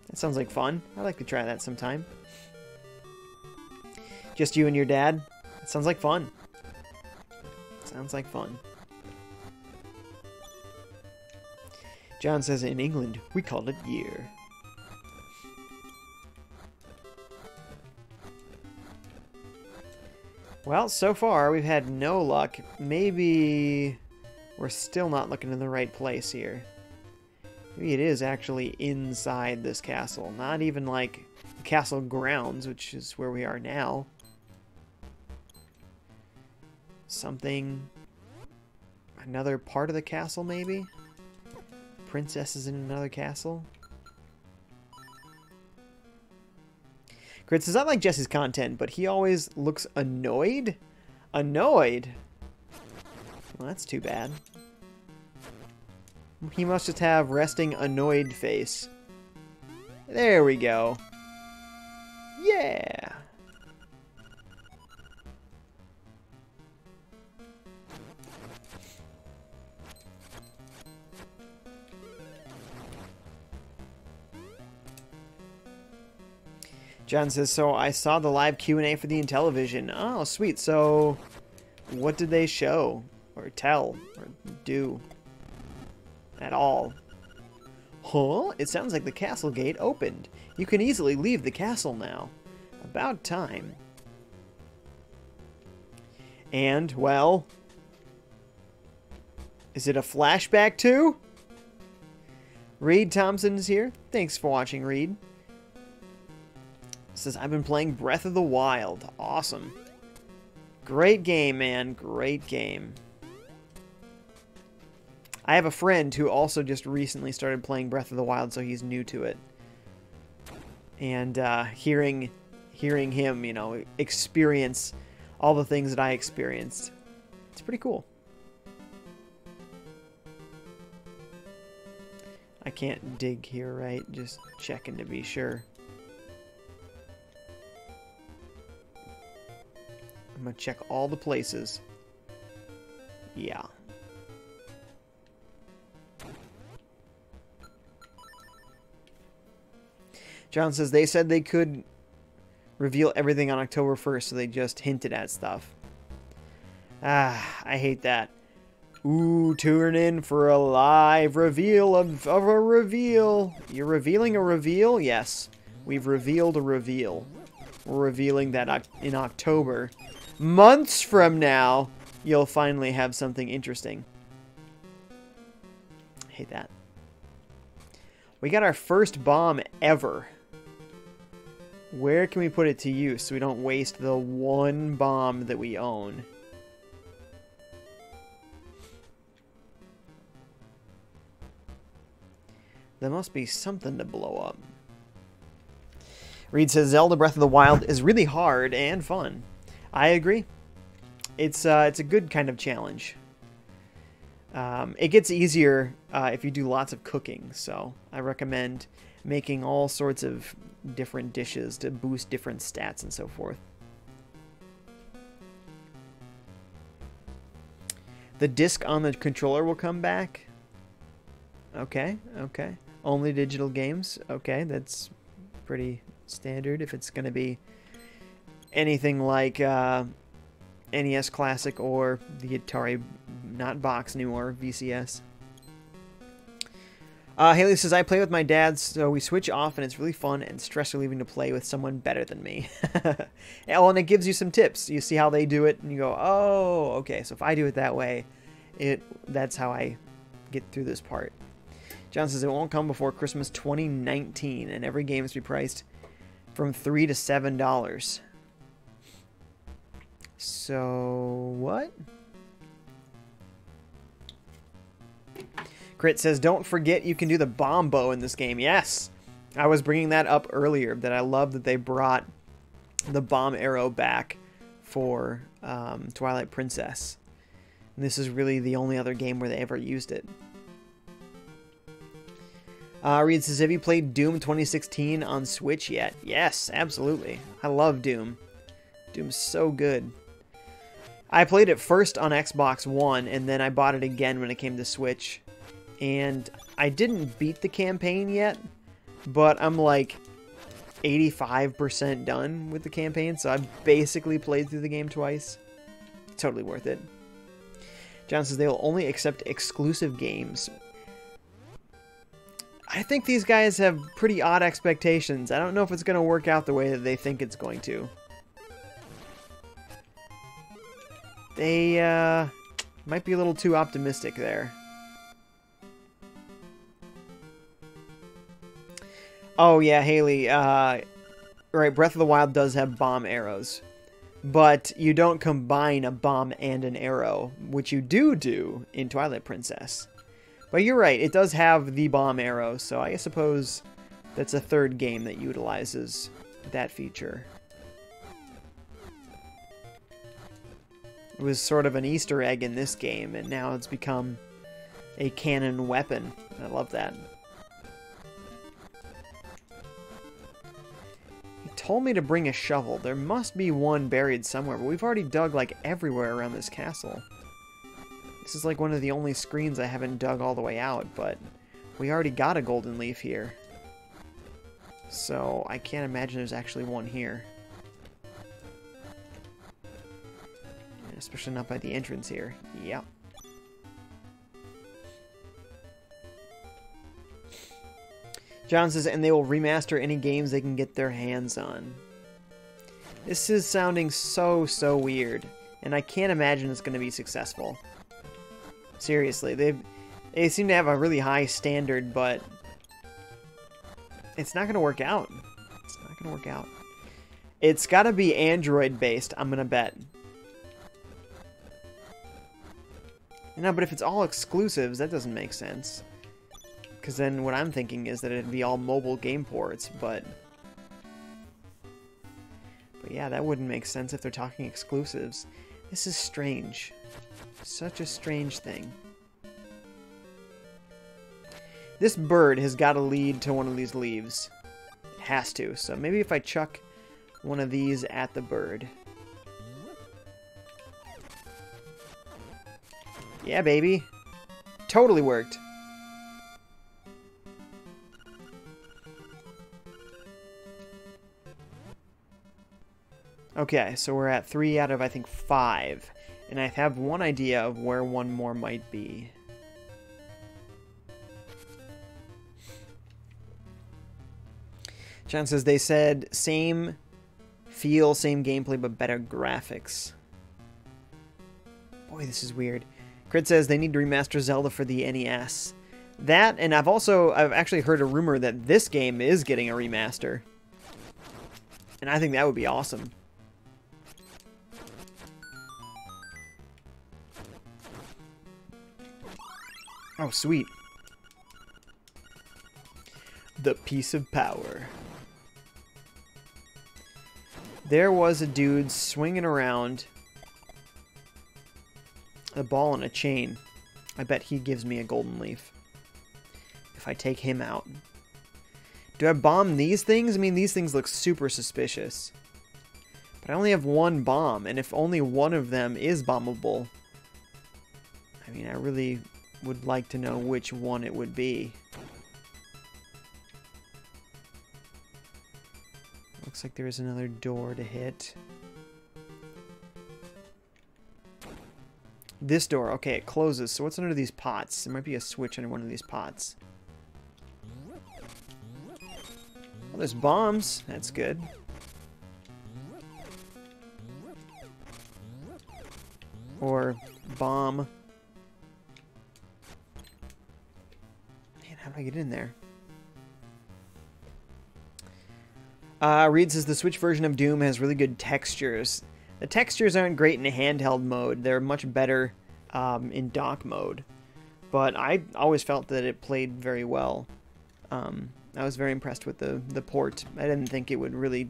That sounds like fun. I'd like to try that sometime. Just you and your dad? That sounds like fun. Sounds like fun. John says, in England, we call it year. Well, so far, we've had no luck. Maybe we're still not looking in the right place here. Maybe it is actually inside this castle. Not even like the castle grounds, which is where we are now. Something... another part of the castle, maybe? Princess is in another castle? Crit says, I like Jesse's content, but he always looks annoyed? Annoyed? Well, that's too bad. He must just have resting annoyed face. There we go. Yeah! John says, so I saw the live Q&A for the Intellivision. Oh, sweet. So, what did they show? Or tell? Or do? At all? Huh? It sounds like the castle gate opened. You can easily leave the castle now. About time. And, well... is it a flashback too? Reed Thompson is here. Thanks for watching, Reed. Says, I've been playing Breath of the Wild. Awesome. Great game, man. Great game. I have a friend who also just recently started playing Breath of the Wild, so he's new to it. And hearing him, you know, experience all the things that I experienced, it's pretty cool. I can't dig here, right? Just checking to be sure. I'm going to check all the places. Yeah. John says they said they could reveal everything on October 1st, so they just hinted at stuff. Ah, I hate that. Ooh, tune in for a live reveal of a reveal. You're revealing a reveal? Yes. We've revealed a reveal. We're revealing that in October. Months from now, you'll finally have something interesting. I hate that. We got our first bomb ever. Where can we put it to use so we don't waste the one bomb that we own? There must be something to blow up. Reed says Zelda Breath of the Wild is really hard and fun. I agree. It's a good kind of challenge. It gets easier if you do lots of cooking, so I recommend making all sorts of different dishes to boost different stats and so forth. The disc on the controller will come back. Okay, okay. Only digital games. Okay, that's pretty standard if it's going to be anything like NES Classic or the Atari, not box anymore, VCS. Haley says, I play with my dad, so we switch off, and it's really fun and stress relieving to play with someone better than me. Oh, and it gives you some tips. You see how they do it, and you go, oh, okay, so if I do it that way, that's how I get through this part. John says, it won't come before Christmas 2019, and every game is to be priced from $3 to $7. So, what? Crit says, don't forget you can do the bomb bow in this game. Yes! I was bringing that up earlier, that I love that they brought the bomb arrow back for Twilight Princess. And this is really the only other game where they ever used it. Reed says, have you played Doom 2016 on Switch yet? Yes, absolutely. I love Doom. Doom's so good. I played it first on Xbox One, and then I bought it again when it came to Switch. And I didn't beat the campaign yet, but I'm like 85% done with the campaign, so I basically played through the game twice. Totally worth it. John says they will only accept exclusive games. I think these guys have pretty odd expectations. I don't know if it's going to work out the way that they think it's going to. They might be a little too optimistic there. Oh yeah, Haley. Right, Breath of the Wild does have bomb arrows. But you don't combine a bomb and an arrow, which you do in Twilight Princess. But you're right, it does have the bomb arrow, so I suppose that's a third game that utilizes that feature. It was sort of an Easter egg in this game, and now it's become a canon weapon. I love that. He told me to bring a shovel. There must be one buried somewhere, but we've already dug like everywhere around this castle. This is like one of the only screens I haven't dug all the way out, but we already got a golden leaf here. So I can't imagine there's actually one here. Especially not by the entrance here. Yep. John says, and they will remaster any games they can get their hands on. This is sounding so weird, and I can't imagine it's going to be successful. Seriously, they seem to have a really high standard, but it's not going to work out. It's not going to work out. It's got to be Android-based, I'm going to bet. No, but if it's all exclusives, that doesn't make sense. Because then what I'm thinking is that it'd be all mobile game ports, but yeah, that wouldn't make sense if they're talking exclusives. This is strange. Such a strange thing. This bird has got to lead to one of these leaves. It has to. So maybe if I chuck one of these at the bird. Yeah, baby. Totally worked. Okay, so we're at 3 out of, I think, 5. And I have one idea of where one more might be. John says they said same feel, same gameplay, but better graphics. Boy, this is weird. Crit says they need to remaster Zelda for the NES. That, and I've actually heard a rumor that this game is getting a remaster. And I think that would be awesome. Oh, sweet. The piece of power. There was a dude swinging around a ball on a chain. I bet he gives me a golden leaf if I take him out. Do I bomb these things? I mean, these things look super suspicious. But I only have one bomb, and if only one of them is bombable, I mean, I really would like to know which one it would be. Looks like there is another door to hit. This door, okay, it closes. So what's under these pots? There might be a switch under one of these pots. Well, there's bombs. That's good. Or bomb. Man, how do I get in there? Reed says the Switch version of Doom has really good textures. The textures aren't great in handheld mode. They're much better in dock mode. But I always felt that it played very well. I was very impressed with the port. I didn't think it would really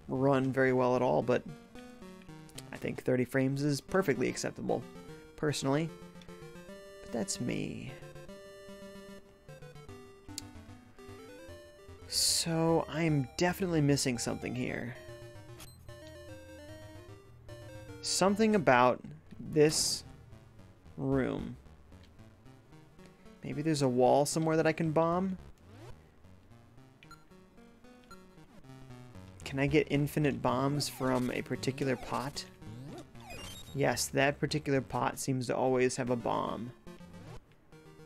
run very well at all, but I think 30 frames is perfectly acceptable, personally. But that's me. So I'm definitely missing something here. Something about this room. Maybe there's a wall somewhere that I can bomb? Can I get infinite bombs from a particular pot? Yes, that particular pot seems to always have a bomb.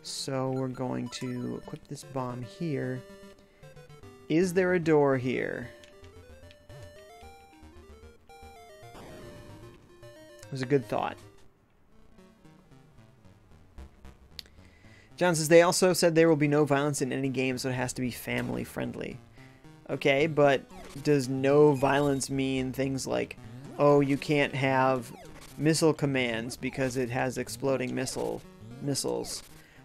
So we're going to equip this bomb here. Is there a door here? It was a good thought. John says they also said there will be no violence in any game, so it has to be family friendly. Okay, but does no violence mean things like, oh, you can't have missile commands because it has exploding missiles?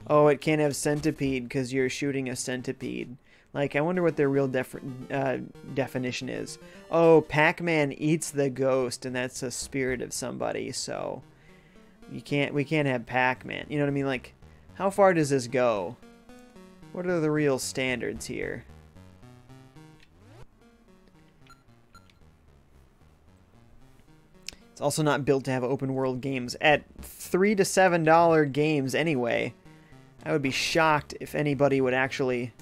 Oh, it can't have centipede because you're shooting a centipede. Like, I wonder what their real definition is. Oh, Pac-Man eats the ghost, and that's a spirit of somebody, so we can't have Pac-Man. You know what I mean? Like, how far does this go? What are the real standards here? It's also not built to have open world games. At $3 to $7 games anyway, I would be shocked if anybody would actually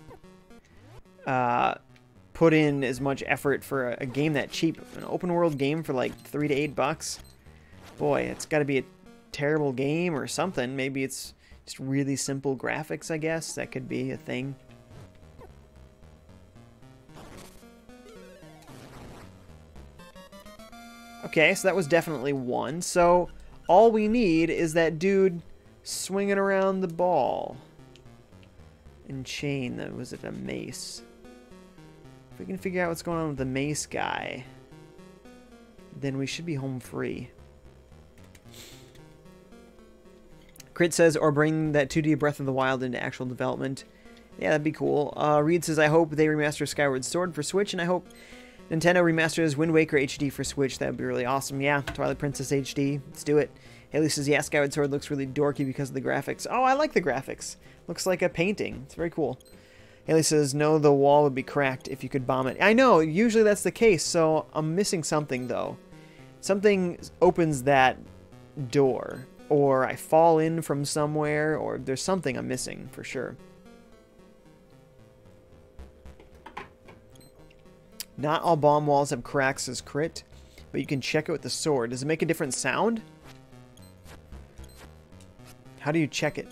put in as much effort for a game that cheap. An open world game for like $3 to $8. Boy, it's got to be a terrible game or something. Maybe it's just really simple graphics, I guess. That could be a thing. Okay, so that was definitely one. So all we need is that dude swinging around the ball. And chain, that was it a mace? If we can figure out what's going on with the mace guy, then we should be home free. Crit says, or bring that 2D Breath of the Wild into actual development. Yeah, that'd be cool. Reed says, I hope they remaster Skyward Sword for Switch, and I hope Nintendo remasters Wind Waker HD for Switch. That would be really awesome. Yeah, Twilight Princess HD. Let's do it. Haley says, yeah, Skyward Sword looks really dorky because of the graphics. Oh, I like the graphics. Looks like a painting. It's very cool. Haley says, no, the wall would be cracked if you could bomb it. I know, usually that's the case, so I'm missing something, though. Something opens that door, or I fall in from somewhere, or there's something I'm missing, for sure. Not all bomb walls have cracks as Crit, but you can check it with the sword. Does it make a different sound? How do you check it?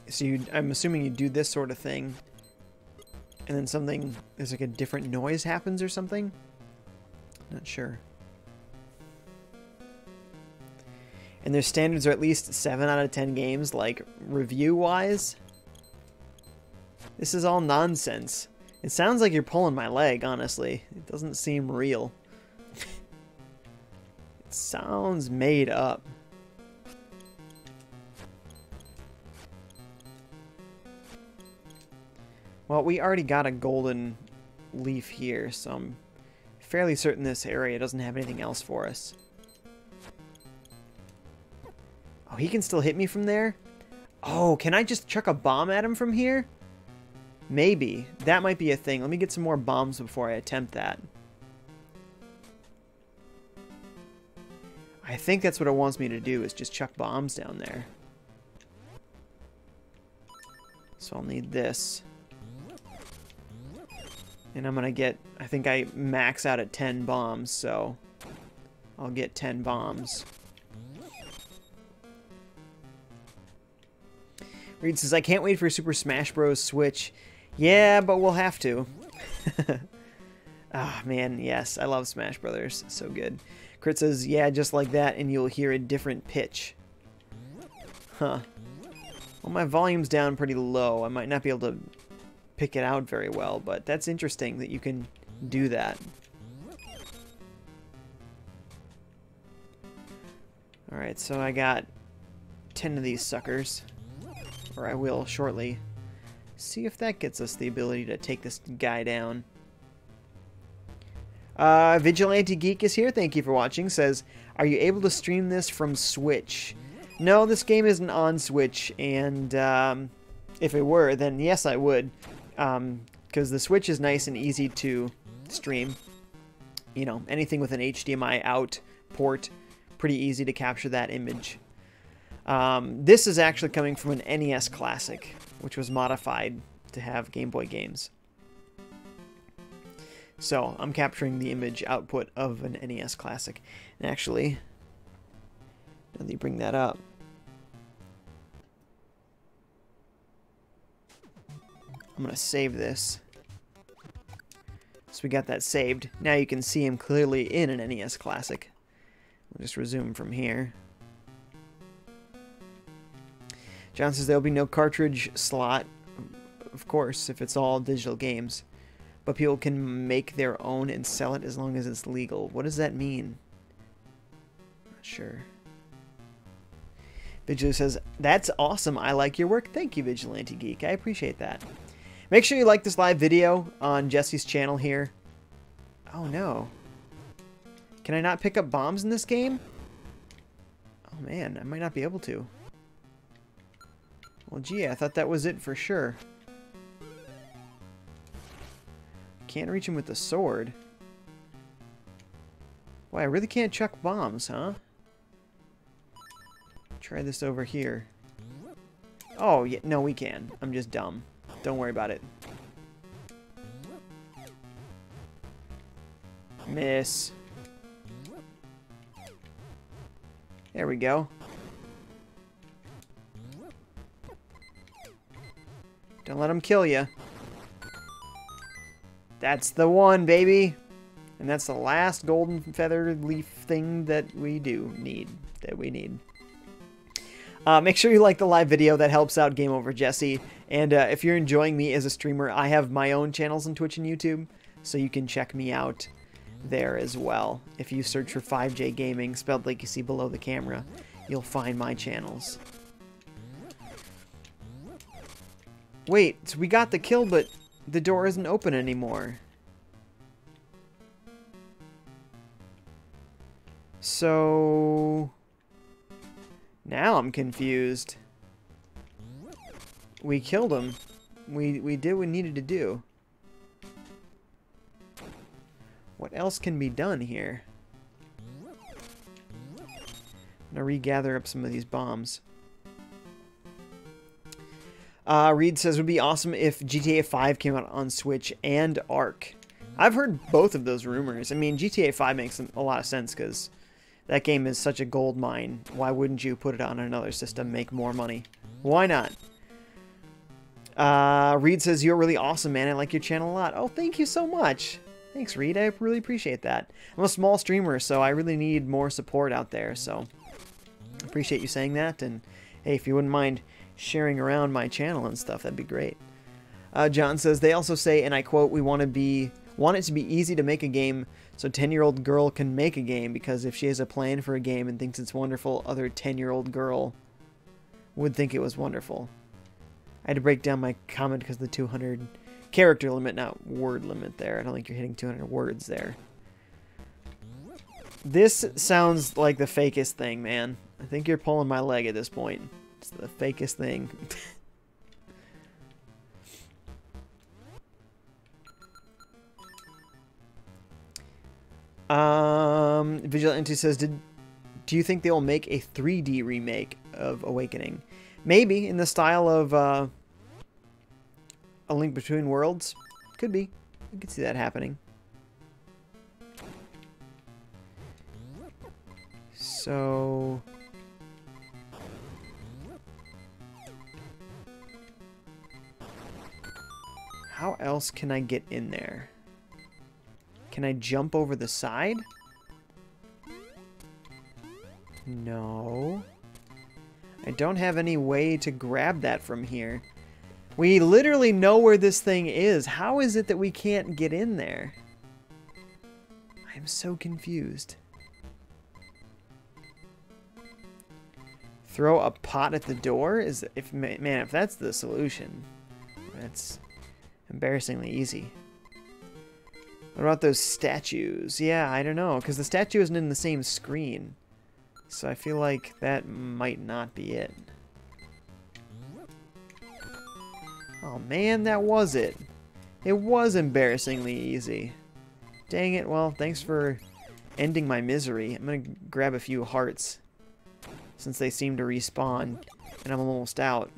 So I'm assuming you do this sort of thing, and then something, there's like a different noise happens or something? Not sure. And their standards are at least 7 out of 10 games, like, review-wise. This is all nonsense. It sounds like you're pulling my leg, honestly. It doesn't seem real. It sounds made up. Well, we already got a golden leaf here, so I'm fairly certain this area doesn't have anything else for us. Oh, he can still hit me from there? Oh, can I just chuck a bomb at him from here? Maybe. That might be a thing. Let me get some more bombs before I attempt that. I think that's what it wants me to do, is just chuck bombs down there. So I'll need this. And I'm going to get, I think I max out at 10 bombs, so I'll get 10 bombs. Reed says, I can't wait for Super Smash Bros. Switch. Yeah, but we'll have to. Ah, man, yes. I love Smash Brothers. So good. Crit says, yeah, just like that, and you'll hear a different pitch. Huh. Well, my volume's down pretty low. I might not be able to pick it out very well, but that's interesting that you can do that. Alright, so I got 10 of these suckers. Or I will shortly. See if that gets us the ability to take this guy down. Vigilante Geek is here. Thank you for watching. Says, are you able to stream this from Switch? No, this game isn't on Switch, and if it were, then yes, I would. Because the Switch is nice and easy to stream. You know, anything with an HDMI out port, pretty easy to capture that image. This is actually coming from an NES Classic, which was modified to have Game Boy games. So, I'm capturing the image output of an NES Classic. And actually, now that you bring that up, I'm going to save this. So we got that saved. Now you can see him clearly in an NES Classic. We'll just resume from here. John says there'll be no cartridge slot, of course, if it's all digital games. But people can make their own and sell it as long as it's legal. What does that mean? Not sure. Vigilante says, that's awesome. I like your work. Thank you, Vigilante Geek. I appreciate that. Make sure you like this live video on Jesse's channel here. Oh, no. Can I not pick up bombs in this game? Oh, man. I might not be able to. Well, gee, I thought that was it for sure. Can't reach him with the sword. Boy, I really can't chuck bombs, huh? Try this over here. Oh, yeah, no, we can. I'm just dumb. Don't worry about it. Miss. There we go. Don't let him kill you. That's the one, baby. And that's the last golden feather leaf thing that we need. Make sure you like the live video. That helps out GameOver Jesse. And if you're enjoying me as a streamer, I have my own channels on Twitch and YouTube, so you can check me out there as well. If you search for FiveJay Gaming, spelled like you see below the camera, you'll find my channels. Wait, so we got the kill, but the door isn't open anymore. So now I'm confused. We killed him. We did what we needed to do. What else can be done here? I'm gonna regather up some of these bombs. Reed says it would be awesome if GTA 5 came out on Switch and Arc. I've heard both of those rumors. I mean, GTA 5 makes a lot of sense because that game is such a gold mine. Why wouldn't you put it on another system, make more money? Why not? Reed says, you're really awesome, man. I like your channel a lot. Oh, thank you so much. Thanks, Reed. I really appreciate that. I'm a small streamer, so I really need more support out there. So I appreciate you saying that. And hey, if you wouldn't mind sharing around my channel and stuff, that'd be great. John says, they also say, and I quote, we want it to be easy to make a game so 10-year-old girl can make a game, because if she has a plan for a game and thinks it's wonderful, other 10-year-old girl would think it was wonderful. I had to break down my comment because of the 200 character limit, not word limit there. I don't think you're hitting 200 words there. This sounds like the fakest thing, man. I think you're pulling my leg at this point. It's the fakest thing. Vigilante says, do you think they will make a 3D remake of Awakening? Maybe, in the style of A Link Between Worlds. Could be. I could see that happening. So how else can I get in there? Can I jump over the side? No. I don't have any way to grab that from here. We literally know where this thing is. How is it that we can't get in there? I'm so confused. Throw a pot at the door? If that's the solution, that's embarrassingly easy. What about those statues? Yeah, I don't know, because the statue isn't in the same screen. So I feel like that might not be it. Oh man, that was it. It was embarrassingly easy. Dang it, well, thanks for ending my misery. I'm gonna grab a few hearts, since they seem to respawn, and I'm almost out.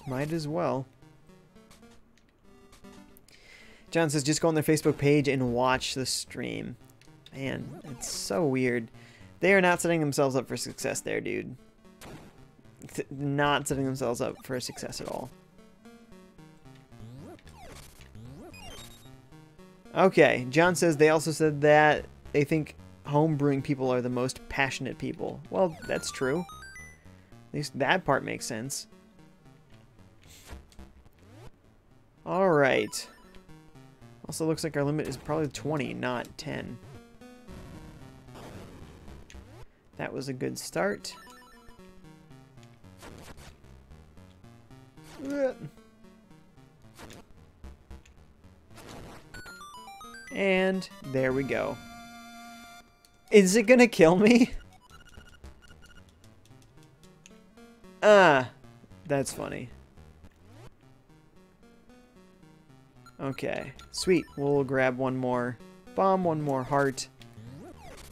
Might as well. John says, just go on their Facebook page and watch the stream. Man, it's so weird. They are not setting themselves up for success there, dude. Not setting themselves up for success at all. Okay, John says they also said that they think homebrewing people are the most passionate people. Well, that's true. At least that part makes sense. Alright. Also looks like our limit is probably 20, not 10. That was a good start. And there we go. Is it gonna kill me? That's funny. Okay, sweet. We'll grab one more bomb, one more heart.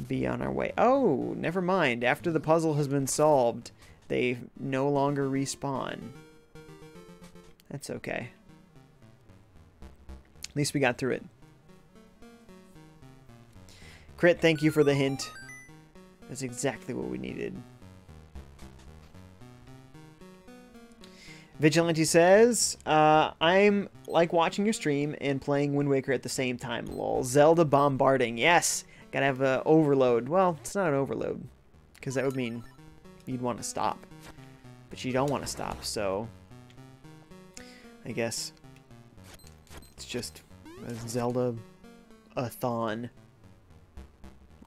Be on our way. Oh, never mind. After the puzzle has been solved, they no longer respawn. That's okay. At least we got through it. Crit, thank you for the hint. That's exactly what we needed. Vigilante says, I'm like watching your stream and playing Wind Waker at the same time, lol. Zelda bombarding. Yes! Gotta have an overload. Well, it's not an overload, because that would mean you'd want to stop. But you don't want to stop, so I guess it's just a Zelda-a-thon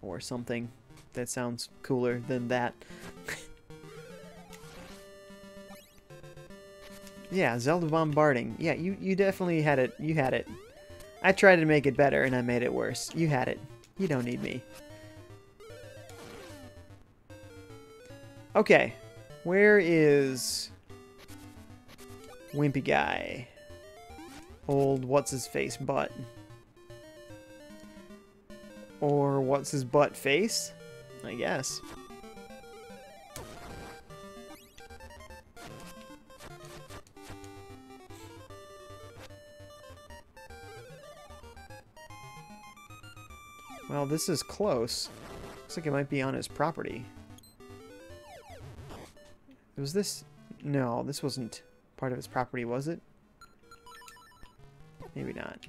or something that sounds cooler than that. Yeah, Zelda bombarding. Yeah, you definitely had it. You had it. I tried to make it better and I made it worse. You had it. You don't need me. Okay. Where is Wimpy Guy? Old what's-his-face butt. Or what's-his-butt face? I guess. Well, this is close. Looks like it might be on his property. Was this? No, this wasn't part of his property, was it? Maybe not.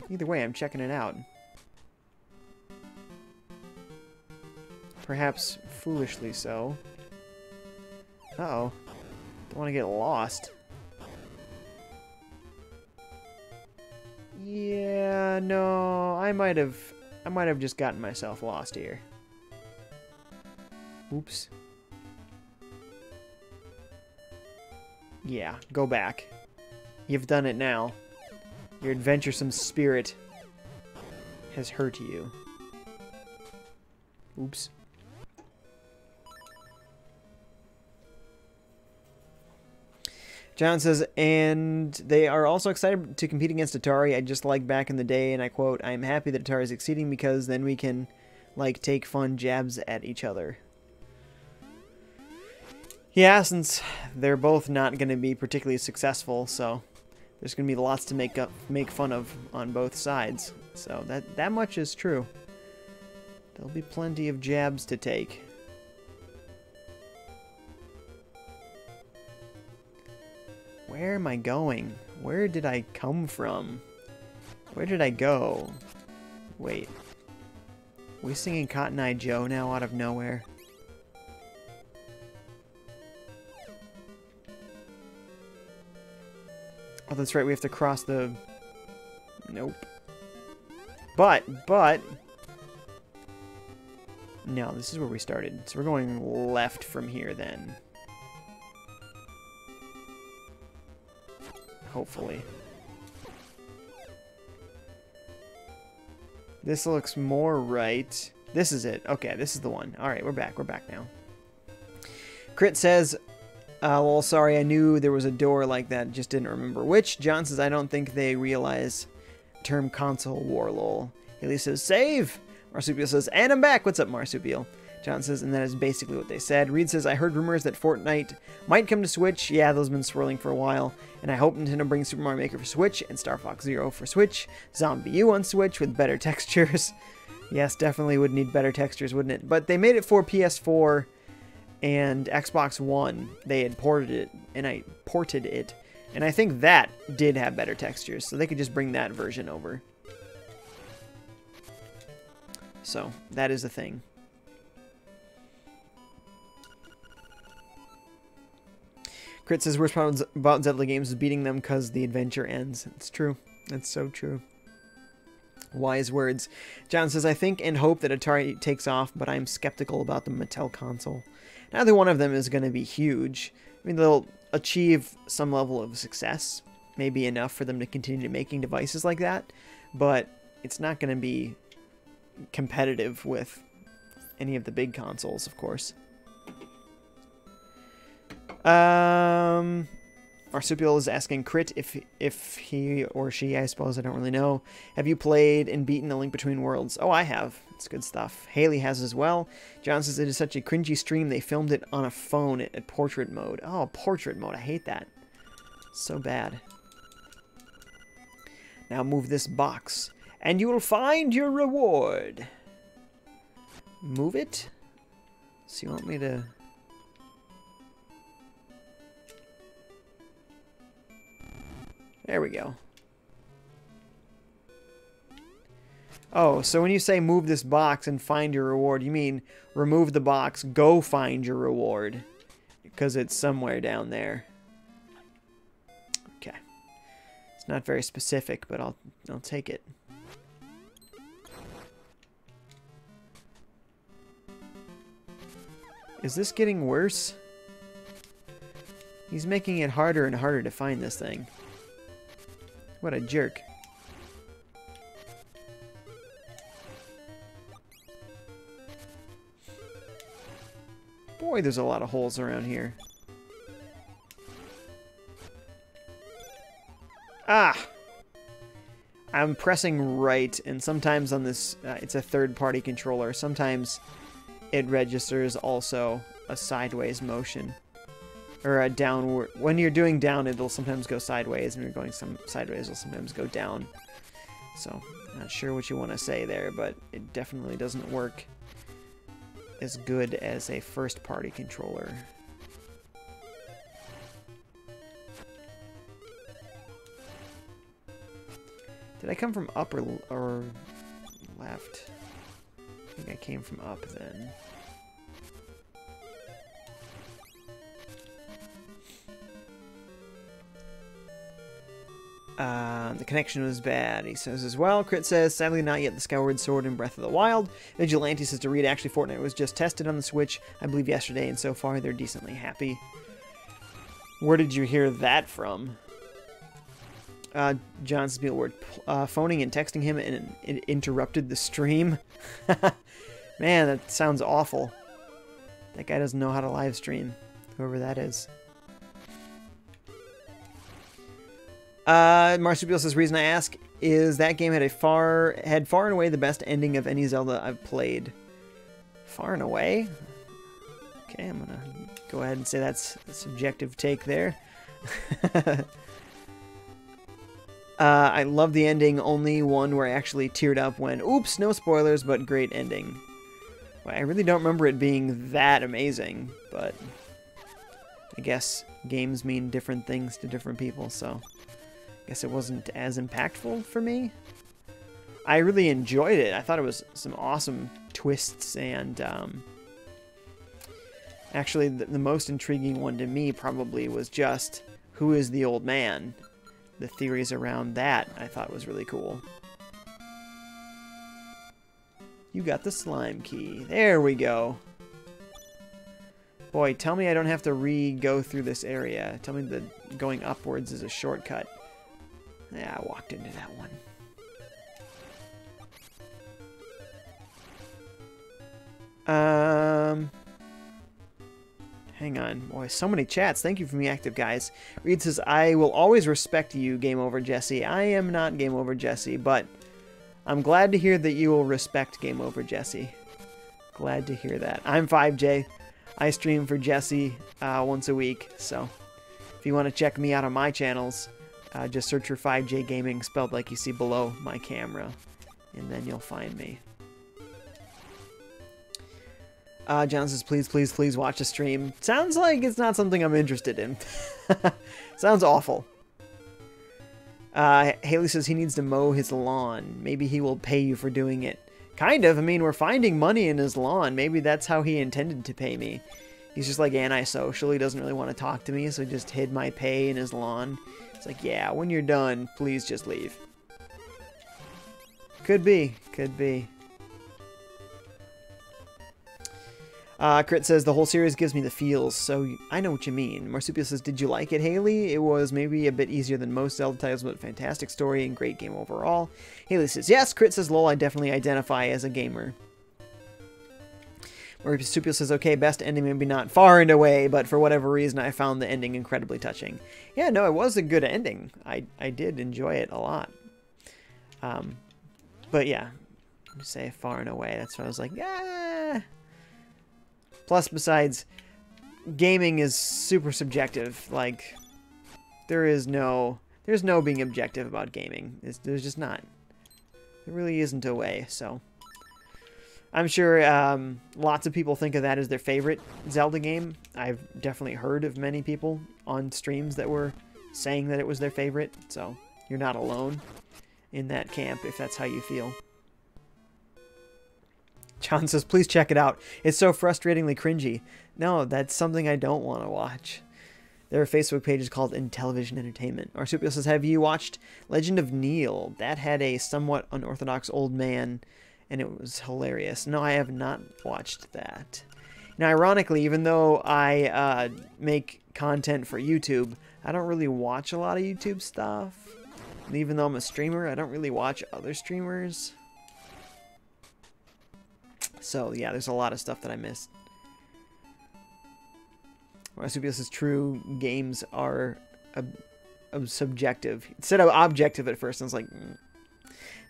Either way, I'm checking it out. Perhaps foolishly so. Uh-oh. Don't want to get lost. Yeah, no, I might have just gotten myself lost here. Oops. Yeah, go back. You've done it now. Your adventuresome spirit has hurt you. Oops. John says, and they are also excited to compete against Atari. I just like back in the day, and I quote, I'm happy that Atari is succeeding because then we can, like, take fun jabs at each other. Yeah, since they're both not going to be particularly successful, so there's going to be lots to make fun of on both sides. So that much is true. There'll be plenty of jabs to take. Where am I going? Where did I come from? Where did I go? Wait. Are we singing Cotton Eye Joe now out of nowhere? Oh, that's right. We have to cross the... Nope. But... No, this is where we started. So we're going left from here then. Hopefully. This looks more right. This is it. Okay, this is the one. Alright, we're back. We're back now. Crit says, well, sorry, I knew there was a door like that, just didn't remember which. John says, I don't think they realize term console war, lol. Haley says, save! Marsupial says, and I'm back! What's up, Marsupial? John says, and that is basically what they said. Reed says, I heard rumors that Fortnite might come to Switch. Yeah, those have been swirling for a while. And I hope Nintendo brings Super Mario Maker for Switch and Star Fox Zero for Switch. Zombie U on Switch with better textures. Yes, definitely would need better textures, wouldn't it? But they made it for PS4 and Xbox One. They had ported it, and I ported it. And I think that did have better textures, so they could just bring that version over. So, that is a thing. Crit says, worst problem about Zelda games is beating them because the adventure ends. It's true. That's so true. Wise words. John says, I think and hope that Atari takes off, but I'm skeptical about the Mattel console. Neither one of them is going to be huge. I mean, they'll achieve some level of success, maybe enough for them to continue making devices like that, but it's not going to be competitive with any of the big consoles, of course. Marsupial is asking Crit if he or she, I suppose, I don't really know. Have you played and beaten A Link Between Worlds? Oh, I have. It's good stuff. Haley has as well. John says it is such a cringy stream. They filmed it on a phone at portrait mode. Oh, portrait mode. I hate that. So bad. Now move this box, and you will find your reward. Move it? So you want me to... There we go. Oh, so when you say move this box and find your reward, you mean remove the box, go find your reward. Because it's somewhere down there. Okay. It's not very specific, but I'll take it. Is this getting worse? He's making it harder and harder to find this thing. What a jerk. Boy, there's a lot of holes around here. Ah! I'm pressing right, and sometimes on this, it's a third-party controller. Sometimes it registers also a sideways motion. Or a downward. When you're doing down, it'll sometimes go sideways. When you're going sideways, it'll sometimes go down. So, not sure what you want to say there, but it definitely doesn't work as good as a first-party controller. Did I come from up or left? I think I came from up then. The connection was bad, he says as well. Crit says, sadly not yet the Skyward Sword in Breath of the Wild. Vigilante says to read, actually Fortnite was just tested on the Switch, I believe yesterday, and so far they're decently happy. Where did you hear that from? John Spielward, phoning and texting him and it interrupted the stream. Man, that sounds awful. That guy doesn't know how to live stream, whoever that is. Marsupial says, reason I ask is that game had far and away the best ending of any Zelda I've played. Far and away? Okay, I'm gonna go ahead and say that's a subjective take there. I love the ending, only one where I actually teared up when, oops, no spoilers, but great ending. Well, I really don't remember it being that amazing, but I guess games mean different things to different people, so I guess it wasn't as impactful for me. I really enjoyed it. I thought it was some awesome twists, and actually the most intriguing one to me probably was just who is the old man. The theories around that I thought was really cool. You got the slime key. There we go. Boy, tell me I don't have to go through this area. Tell me that going upwards is a shortcut. Yeah, I walked into that one. Hang on. Boy, so many chats. Thank you for being active, guys. Reed says, I will always respect you, Game Over Jesse. I am not Game Over Jesse, but I'm glad to hear that you will respect Game Over Jesse. Glad to hear that. I'm FiveJay. I stream for Jesse once a week, so if you want to check me out on my channels, just search for FiveJay Gaming, spelled like you see below my camera, and then you'll find me. John says, please, please, please watch the stream. Sounds like it's not something I'm interested in. Sounds awful. Haley says he needs to mow his lawn. Maybe he will pay you for doing it. Kind of. I mean, we're finding money in his lawn. Maybe that's how he intended to pay me. He's just like antisocial. He doesn't really want to talk to me, so he just hid my pay in his lawn. It's like, yeah, when you're done, please just leave. Could be. Could be. Crit says, the whole series gives me the feels, so I know what you mean. Marsupial says, did you like it, Haley? It was maybe a bit easier than most Zelda titles, but fantastic story and great game overall. Haley says, yes. Crit says, lol, I definitely identify as a gamer. Marsupial says, okay, best ending, maybe not far and away, but for whatever reason, I found the ending incredibly touching. Yeah, no, it was a good ending. I did enjoy it a lot. But yeah, say far and away, that's what I was like, ah. Plus, besides, gaming is super subjective. Like, there's no being objective about gaming. There's just not. There really isn't a way, so. I'm sure lots of people think of that as their favorite Zelda game. I've definitely heard of many people on streams that were saying that it was their favorite, so you're not alone in that camp if that's how you feel. John says, please check it out. It's so frustratingly cringy. No, that's something I don't want to watch. There are Facebook pages called Intellivision Entertainment. Marsupial says, have you watched Legend of Neil? That had a somewhat unorthodox old man, and it was hilarious. No, I have not watched that. Now, ironically, even though I make content for YouTube, I don't really watch a lot of YouTube stuff. And even though I'm a streamer, I don't really watch other streamers. So, yeah, there's a lot of stuff that I missed. Marsupial says, true, games are subjective. It said objective at first, and I was like,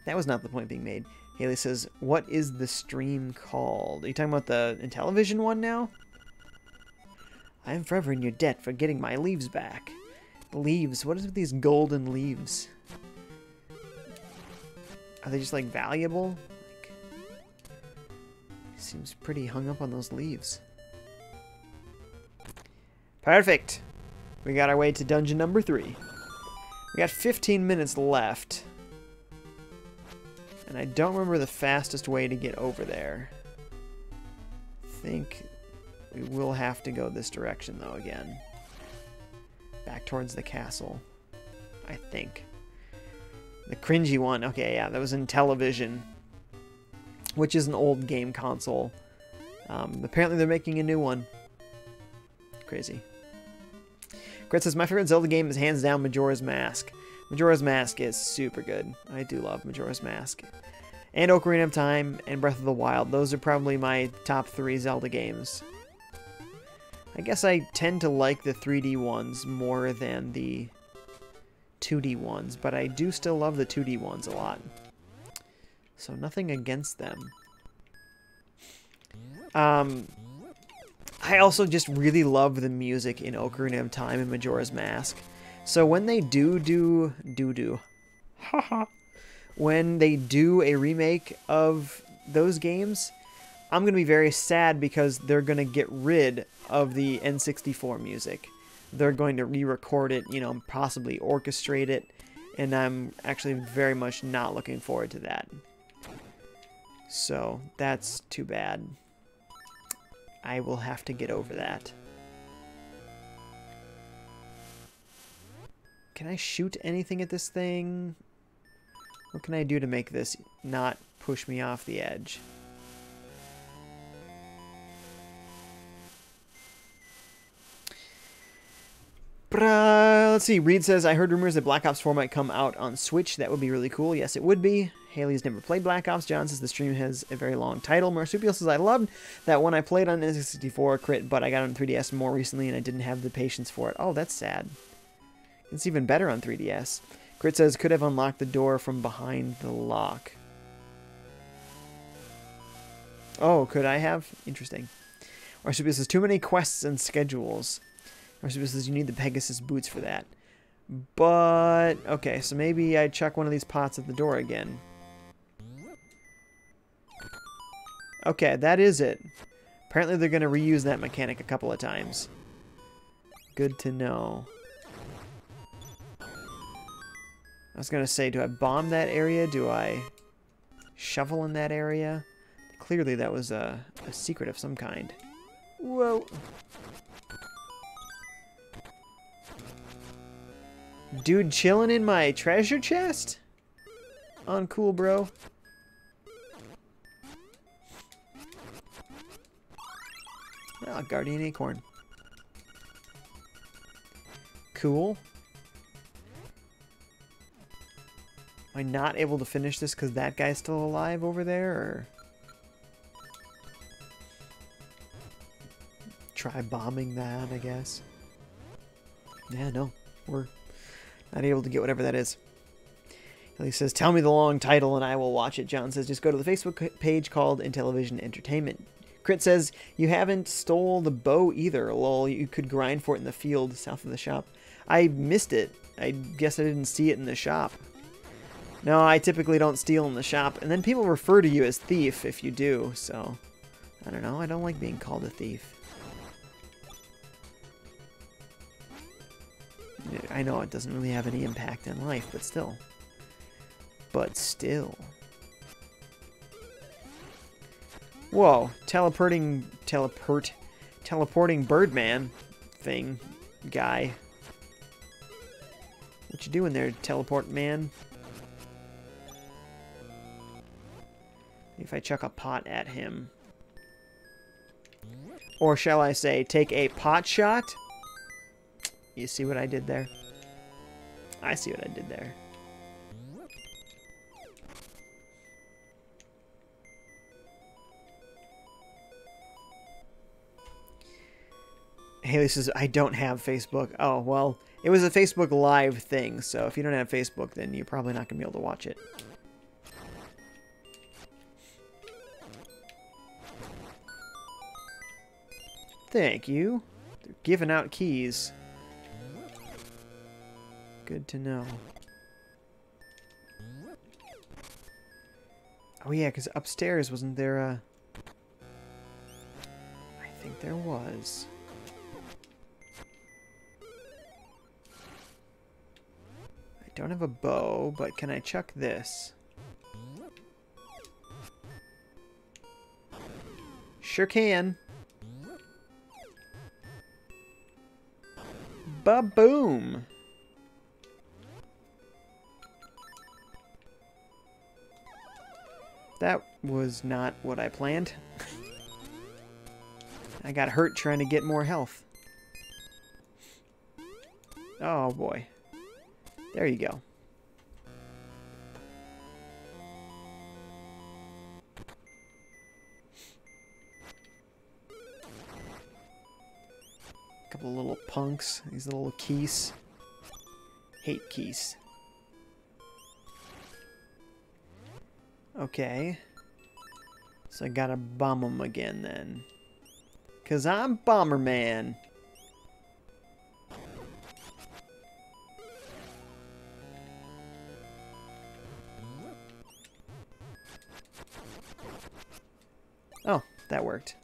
that was not the point being made. Haley says, what is the stream called? Are you talking about the Intellivision one now? I am forever in your debt for getting my leaves back. The leaves, what is with these golden leaves? Are they just, like, valuable? Seems pretty hung up on those leaves. Perfect. We got our way to dungeon number 3. We got 15 minutes left. And I don't remember the fastest way to get over there. I think we will have to go this direction, though, again. Back towards the castle. I think. The cringy one. Okay, yeah, that was in Intellivision, which is an old game console. Apparently they're making a new one. Crazy. Gret says, my favorite Zelda game is hands down Majora's Mask. Majora's Mask is super good. I do love Majora's Mask. And Ocarina of Time and Breath of the Wild. Those are probably my top 3 Zelda games. I guess I tend to like the 3D ones more than the 2D ones, but I do still love the 2D ones a lot. So nothing against them. I also just really love the music in Ocarina of Time and Majora's Mask. So when they when they do a remake of those games, I'm going to be very sad because they're going to get rid of the N64 music. They're going to re-record it, you know, possibly orchestrate it, and I'm actually very much not looking forward to that. So, that's too bad. I will have to get over that. Can I shoot anything at this thing? What can I do to make this not push me off the edge? Let's see. Reed says, I heard rumors that Black Ops 4 might come out on Switch. That would be really cool. Yes, it would be. Haley's never played Black Ops. John says the stream has a very long title. Marsupial says, I loved that one I played on N64 Crit, but I got on 3DS more recently and I didn't have the patience for it. Oh, that's sad. It's even better on 3DS. Crit says, could have unlocked the door from behind the lock. Oh, could I have? Interesting. Marsupial says, too many quests and schedules. Marsupial says, you need the Pegasus boots for that. But, okay, so maybe I chuck one of these pots at the door again. Okay, that is it. Apparently they're going to reuse that mechanic a couple of times. Good to know. I was going to say, do I bomb that area? Do I shovel in that area? Clearly that was a secret of some kind. Whoa. Dude chilling in my treasure chest? Uncool, bro. Oh, Guardian Acorn. Cool. Am I not able to finish this because that guy's still alive over there, or... Try bombing that, I guess. Yeah, no. We're not able to get whatever that is. He says, tell me the long title and I will watch it. John says, just go to the Facebook page called Intellivision Entertainment. Crit says, you haven't stole the bow either. Lol, you could grind for it in the field south of the shop. I missed it. I guess I didn't see it in the shop. No, I typically don't steal in the shop. And then people refer to you as thief if you do, so... I don't know. I don't like being called a thief. I know it doesn't really have any impact in life, but still. But still. Whoa, teleporting Birdman thing guy. What you doing there, teleport man? If I chuck a pot at him. Or shall I say, take a pot shot? You see what I did there? I see what I did there. Haley says, I don't have Facebook. Oh, well, it was a Facebook Live thing, so if you don't have Facebook, then you're probably not going to be able to watch it. Thank you. They're giving out keys. Good to know. Oh yeah, because upstairs wasn't there a... I think there was. I don't have a bow, but can I chuck this? Sure can. Ba-boom! That was not what I planned. I got hurt trying to get more health. Oh boy. There you go. Couple of little punks. These little keys. Hate keys. Okay. So I gotta bomb them again then. 'Cause I'm Bomberman. Oh, that worked.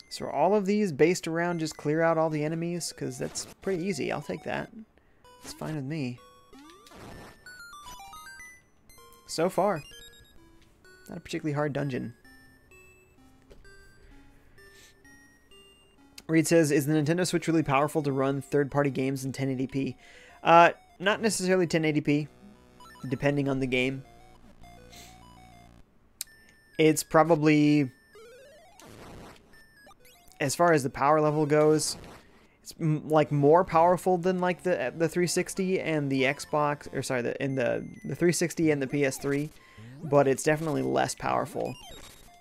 So are all of these based around just clear out all the enemies? Because that's pretty easy. I'll take that. It's fine with me. So far. Not a particularly hard dungeon. Reed says, is the Nintendo Switch really powerful to run third-party games in 1080p? Not necessarily 1080p, depending on the game. It's probably... As far as the power level goes, it's like more powerful than like the 360 and the Xbox, or sorry, the 360 and the PS3, but it's definitely less powerful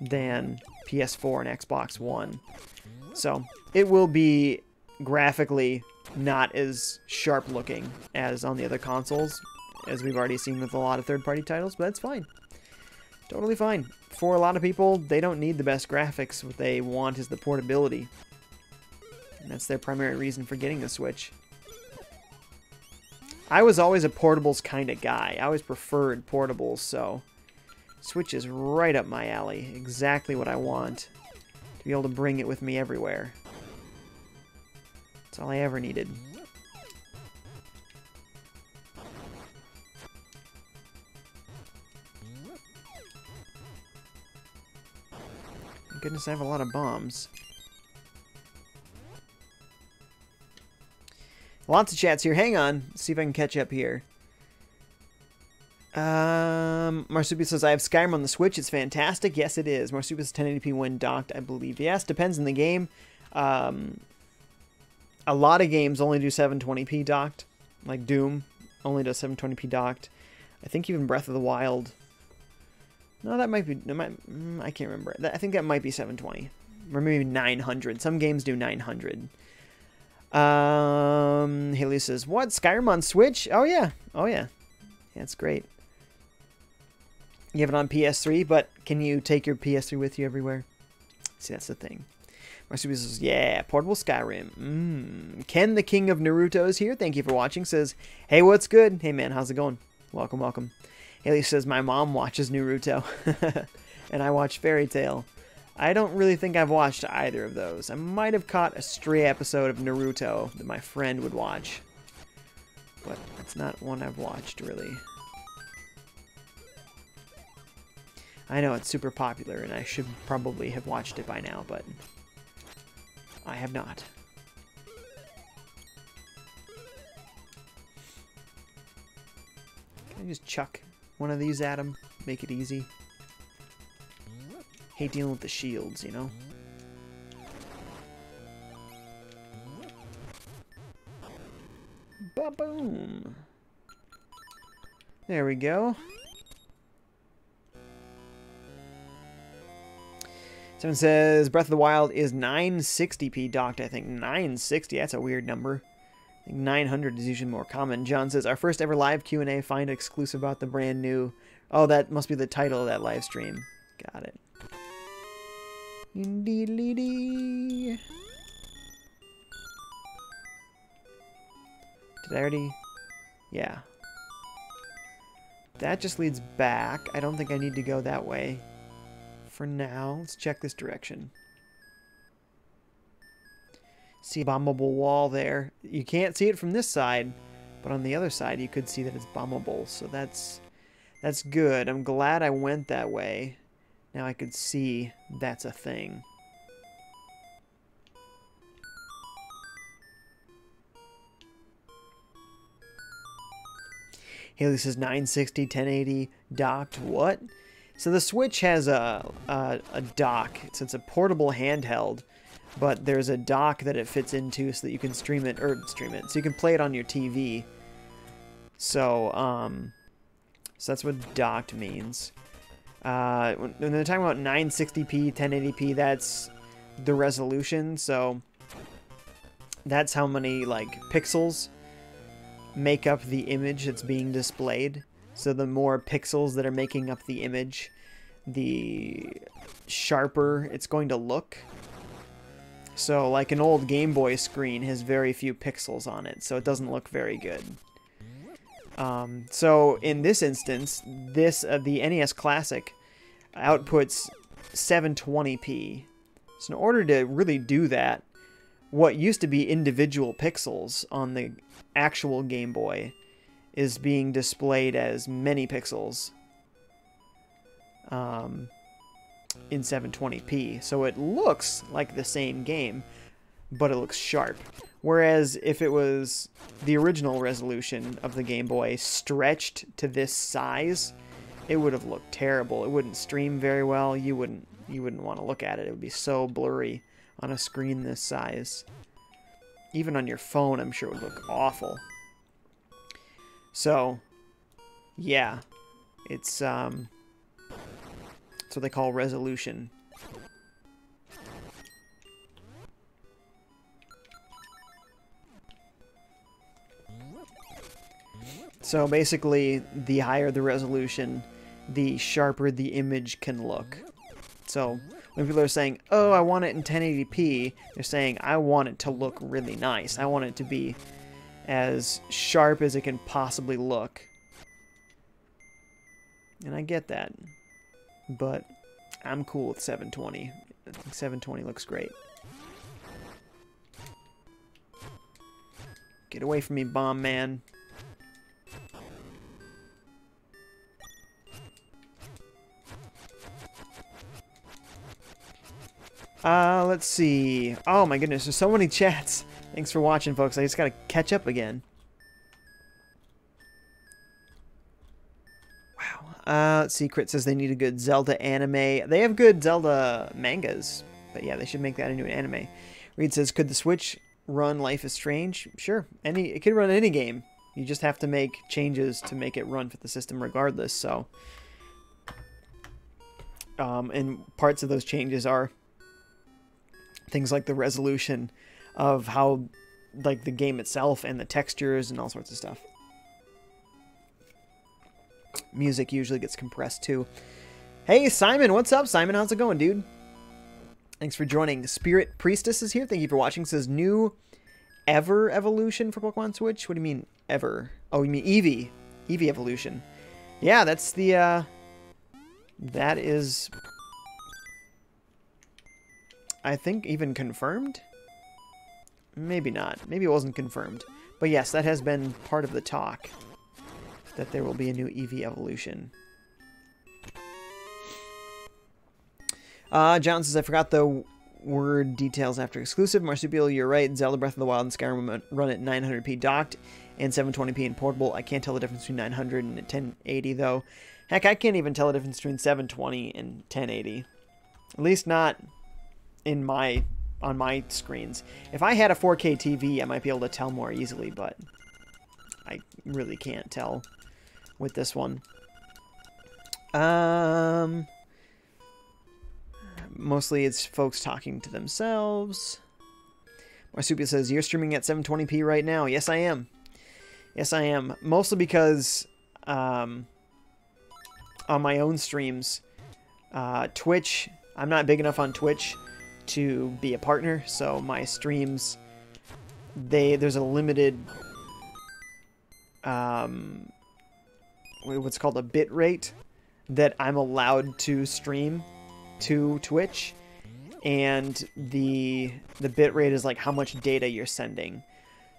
than PS4 and Xbox One. So it will be graphically not as sharp looking as on the other consoles, as we've already seen with a lot of third-party titles, but that's fine. Totally fine. For a lot of people, they don't need the best graphics. What they want is the portability. And that's their primary reason for getting the Switch. I was always a portables kind of guy. I always preferred portables, so Switch is right up my alley. Exactly what I want. To be able to bring it with me everywhere. That's all I ever needed. Goodness, I have a lot of bombs. Lots of chats here. Hang on. See if I can catch up here. Marsupial says, I have Skyrim on the Switch. It's fantastic. Yes, it is. Marsupial says 1080p when docked, I believe. Yes, depends on the game. A lot of games only do 720p docked. Like Doom only does 720p docked. I think even Breath of the Wild. No, that might be... I can't remember. I think that might be 720. Or maybe 900. Some games do 900. Haley says, what? Skyrim on Switch? Oh, yeah. Oh, yeah. Yeah, it's great. You have it on PS3, but can you take your PS3 with you everywhere? See, that's the thing. Marsupial says, yeah, portable Skyrim. Ken, the king of Naruto, is here. Thank you for watching. Says, hey, what's good? Hey, man, how's it going? Welcome, welcome. Haley says, my mom watches Naruto. And I watch Fairy Tail. I don't really think I've watched either of those. I might have caught a stray episode of Naruto that my friend would watch. But that's not one I've watched, really. I know it's super popular, and I should probably have watched it by now, but I have not. Can I just chuck one of these at him? Make it easy. Hate dealing with the shields, you know? Ba-boom! There we go. Someone says Breath of the Wild is 960p docked, I think. 960, that's a weird number. I think 900 is usually more common. John says, our first ever live Q&A, find exclusive about the brand new... Oh, that must be the title of that live stream. Got it. Did I already... Yeah. That just leads back. I don't think I need to go that way. For now, let's check this direction. See a bombable wall there. You can't see it from this side, but on the other side you could see that it's bombable. So that's good. I'm glad I went that way. Now I could see that's a thing. Haley says 960, 1080, docked. What? So the Switch has a dock. So it's a portable handheld, but there's a dock that it fits into so that you can stream it, so you can play it on your TV. So, so that's what docked means. When they're talking about 960p, 1080p, that's the resolution. So that's how many, like, pixels make up the image that's being displayed. So the more pixels that are making up the image, the sharper it's going to look. So like an old Game Boy screen has very few pixels on it, so it doesn't look very good. So in this instance, the NES Classic outputs 720p. So in order to really do that, what used to be individual pixels on the actual Game Boy is being displayed as many pixels in 720p. So it looks like the same game, but it looks sharp. Whereas if it was the original resolution of the Game Boy stretched to this size, it would have looked terrible. It wouldn't stream very well. You wouldn't want to look at it. It would be so blurry on a screen this size. Even on your phone, I'm sure it would look awful. So, yeah, it's what they call resolution. So basically, the higher the resolution, the sharper the image can look. So when people are saying, oh, I want it in 1080p, they're saying, I want it to look really nice. I want it to be as sharp as it can possibly look. And I get that. But I'm cool with 720. I think 720 looks great. Get away from me, bomb man. Let's see. Oh my goodness, there's so many chats. Thanks for watching, folks. I just gotta catch up again. Let's see, Crit says they need a good Zelda anime. They have good Zelda mangas, but yeah, they should make that into an anime. Reed says, could the Switch run Life is Strange? Sure, it could run any game. You just have to make changes to make it run for the system regardless, so... and parts of those changes are things like the resolution of how, like, the game itself and the textures and all sorts of stuff. Music usually gets compressed too. Hey Simon, what's up Simon? How's it going, dude? Thanks for joining. Spirit Priestess is here. Thank you for watching. It says new Ever evolution for Pokemon Switch. What do you mean Ever? Oh, you mean Eevee. Eevee evolution. Yeah, that's the that is, I think, even confirmed? Maybe not. Maybe it wasn't confirmed. But yes, that has been part of the talk, that there will be a new Eevee evolution. John says, I forgot the word details after exclusive. Marsupial, you're right. Zelda Breath of the Wild and Skyrim run at 900p docked and 720p in portable. I can't tell the difference between 900 and 1080, though. Heck, I can't even tell the difference between 720 and 1080. At least not on my screens. If I had a 4K TV, I might be able to tell more easily, but I really can't tell with this one. Mostly it's folks talking to themselves. Marsupial says, you're streaming at 720p right now. Yes, I am. Yes, I am. Mostly because on my own streams, Twitch, I'm not big enough on Twitch to be a partner, so my streams, there's a limited what's called a bit rate that I'm allowed to stream to Twitch, and the bit rate is like how much data you're sending.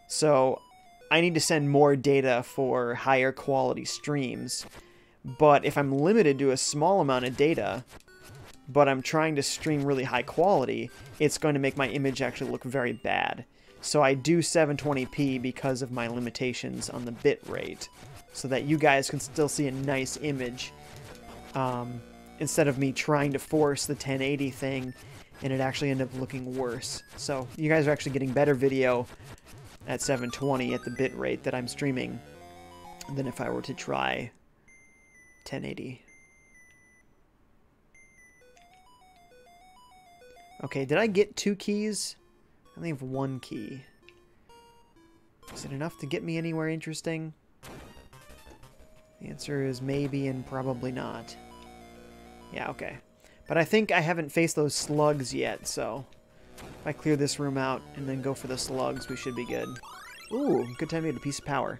So I need to send more data for higher quality streams, but if I'm limited to a small amount of data, but I'm trying to stream really high quality, it's going to make my image actually look very bad. So I do 720p because of my limitations on the bit rate, so that you guys can still see a nice image, instead of me trying to force the 1080 thing and it actually end up looking worse. So you guys are actually getting better video at 720 at the bit rate that I'm streaming than if I were to try 1080. Okay, did I get 2 keys? I only have 1 key. Is it enough to get me anywhere interesting? The answer is maybe and probably not. Yeah, okay. But I think I haven't faced those slugs yet, so if I clear this room out and then go for the slugs, we should be good. Ooh, good time to get a piece of power.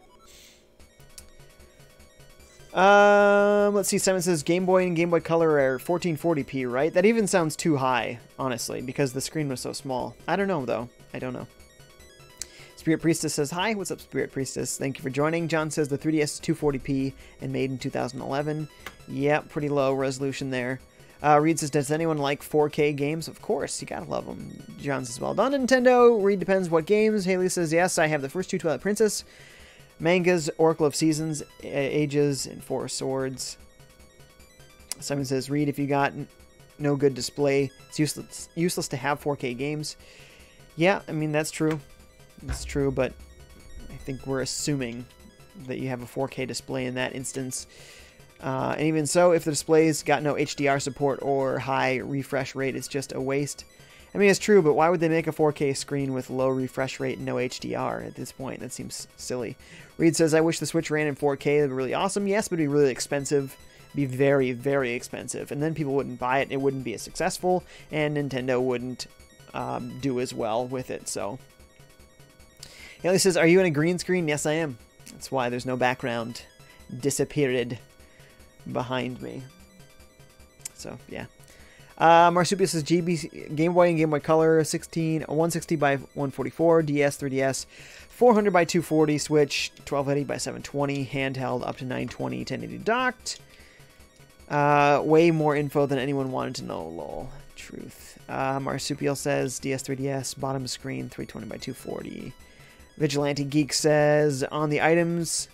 Let's see, Simon says Game Boy and Game Boy Color are 1440p, right? That even sounds too high, honestly, because the screen was so small. I don't know, though. I don't know. Spirit Priestess says, hi, what's up, Spirit Priestess? Thank you for joining. John says the 3DS is 240p and made in 2011. Yep, pretty low resolution there. Reed says, does anyone like 4K games? Of course, you gotta love them. John says, well done, Nintendo. Reed depends what games. Haley says, yes, I have the first 2 Twilight Princess mangas, Oracle of Seasons, Ages, and Four Swords. Simon says, Reed, if you got no good display, it's useless to have 4K games. Yeah, I mean, that's true. It's true, but I think we're assuming that you have a 4K display in that instance. And even so, if the display's got no HDR support or high refresh rate, it's just a waste. I mean, it's true, but why would they make a 4K screen with low refresh rate and no HDR at this point? That seems silly. Reed says, I wish the Switch ran in 4K. It would be really awesome. Yes, but it would be really expensive. It'd be very, very expensive. And then people wouldn't buy it. It wouldn't be as successful. And Nintendo wouldn't do as well with it. So, Haley says, are you in a green screen? Yes, I am. That's why there's no background. Disappeared behind me. So, yeah. Marsupial says Game Boy and Game Boy Color 160 by 144, DS, 3DS, 400 by 240, Switch 1280 by 720, handheld up to 920, 1080 docked. Way more info than anyone wanted to know, lol. Truth. Marsupial says DS, 3DS, bottom screen 320 by 240. Vigilante Geek says on the items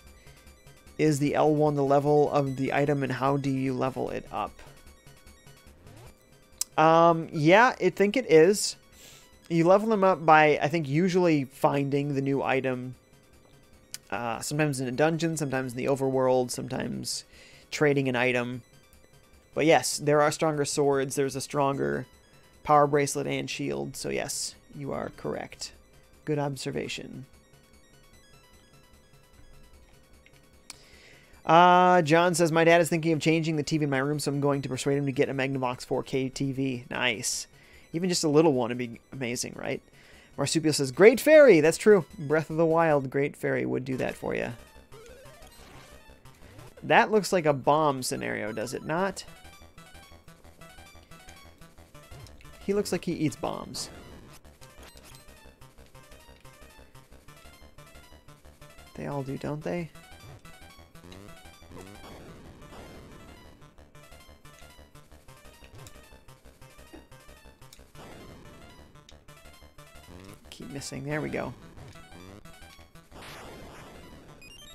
Is the L1 the level of the item, and how do you level it up? Yeah, I think it is. You level them up by, I think, usually finding the new item. Sometimes in a dungeon, sometimes in the overworld, sometimes trading an item. But yes, there are stronger swords. There's a stronger power bracelet and shield. So yes, you are correct. Good observation. John says, my dad is thinking of changing the TV in my room, so I'm going to persuade him to get a Magnavox 4K TV. Nice. Even just a little one would be amazing, right? Marsupial says, Great Fairy! That's true. Breath of the Wild, Great Fairy would do that for you. That looks like a bomb scenario, does it not? He looks like he eats bombs. They all do, don't they? Keep missing. There we go.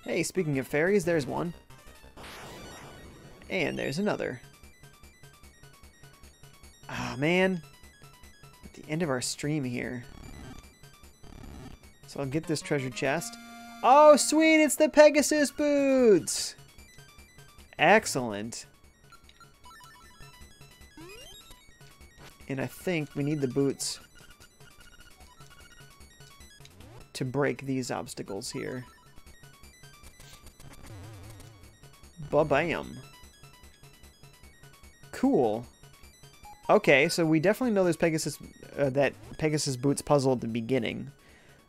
Hey, speaking of fairies, there's one. And there's another. Ah, man. At the end of our stream here. So I'll get this treasure chest. Oh, sweet! It's the Pegasus boots! Excellent. And I think we need the boots to break these obstacles here. Ba-bam. Cool. Okay, so we definitely know there's Pegasus, that Pegasus boots puzzle at the beginning.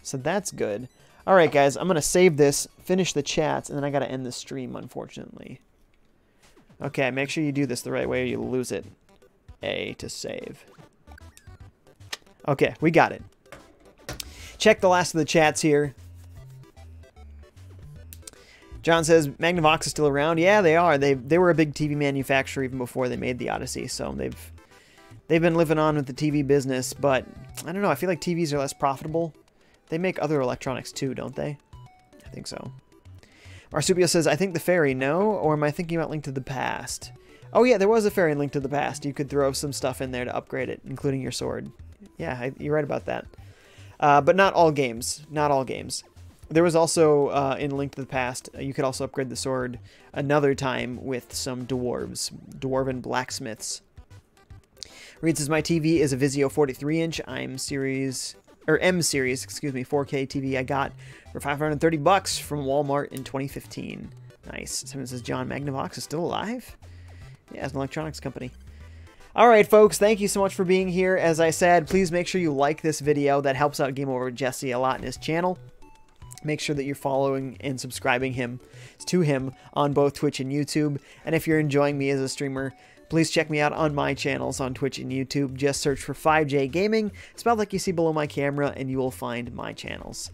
So that's good. Alright guys, I'm going to save this, finish the chats, and then I got to end the stream, unfortunately. Okay, make sure you do this the right way or you'll lose it. A to save. Okay, we got it. Check the last of the chats here. John says, Magnavox is still around. Yeah, they are. They were a big TV manufacturer even before they made the Odyssey, so they've been living on with the TV business, but I don't know, I feel like TVs are less profitable. They make other electronics too, don't they? I think so. Marsupio says, I think the fairy, no? Or am I thinking about Link to the Past? Oh yeah, there was a fairy in Link to the Past. You could throw some stuff in there to upgrade it, including your sword. Yeah, you're right about that. But not all games. Not all games. There was also, in Link to the Past, you could also upgrade the sword another time with some dwarves. Dwarven blacksmiths. Reed says, my TV is a Vizio 43-inch. M series, excuse me, 4K TV I got for $530 from Walmart in 2015. Nice. Someone says, John Magnavox is still alive? Yeah, it's an electronics company. Alright folks, thank you so much for being here. As I said, please make sure you like this video. That helps out GameOver Jesse a lot in his channel. Make sure that you're following and subscribing to him on both Twitch and YouTube. And if you're enjoying me as a streamer, please check me out on my channels on Twitch and YouTube. Just search for FiveJay Gaming, spelled like you see below my camera, and you will find my channels.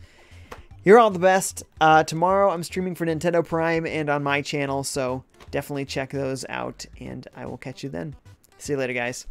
You're all the best. Tomorrow I'm streaming for Nintendo Prime and on my channel, so definitely check those out, and I will catch you then. See you later, guys.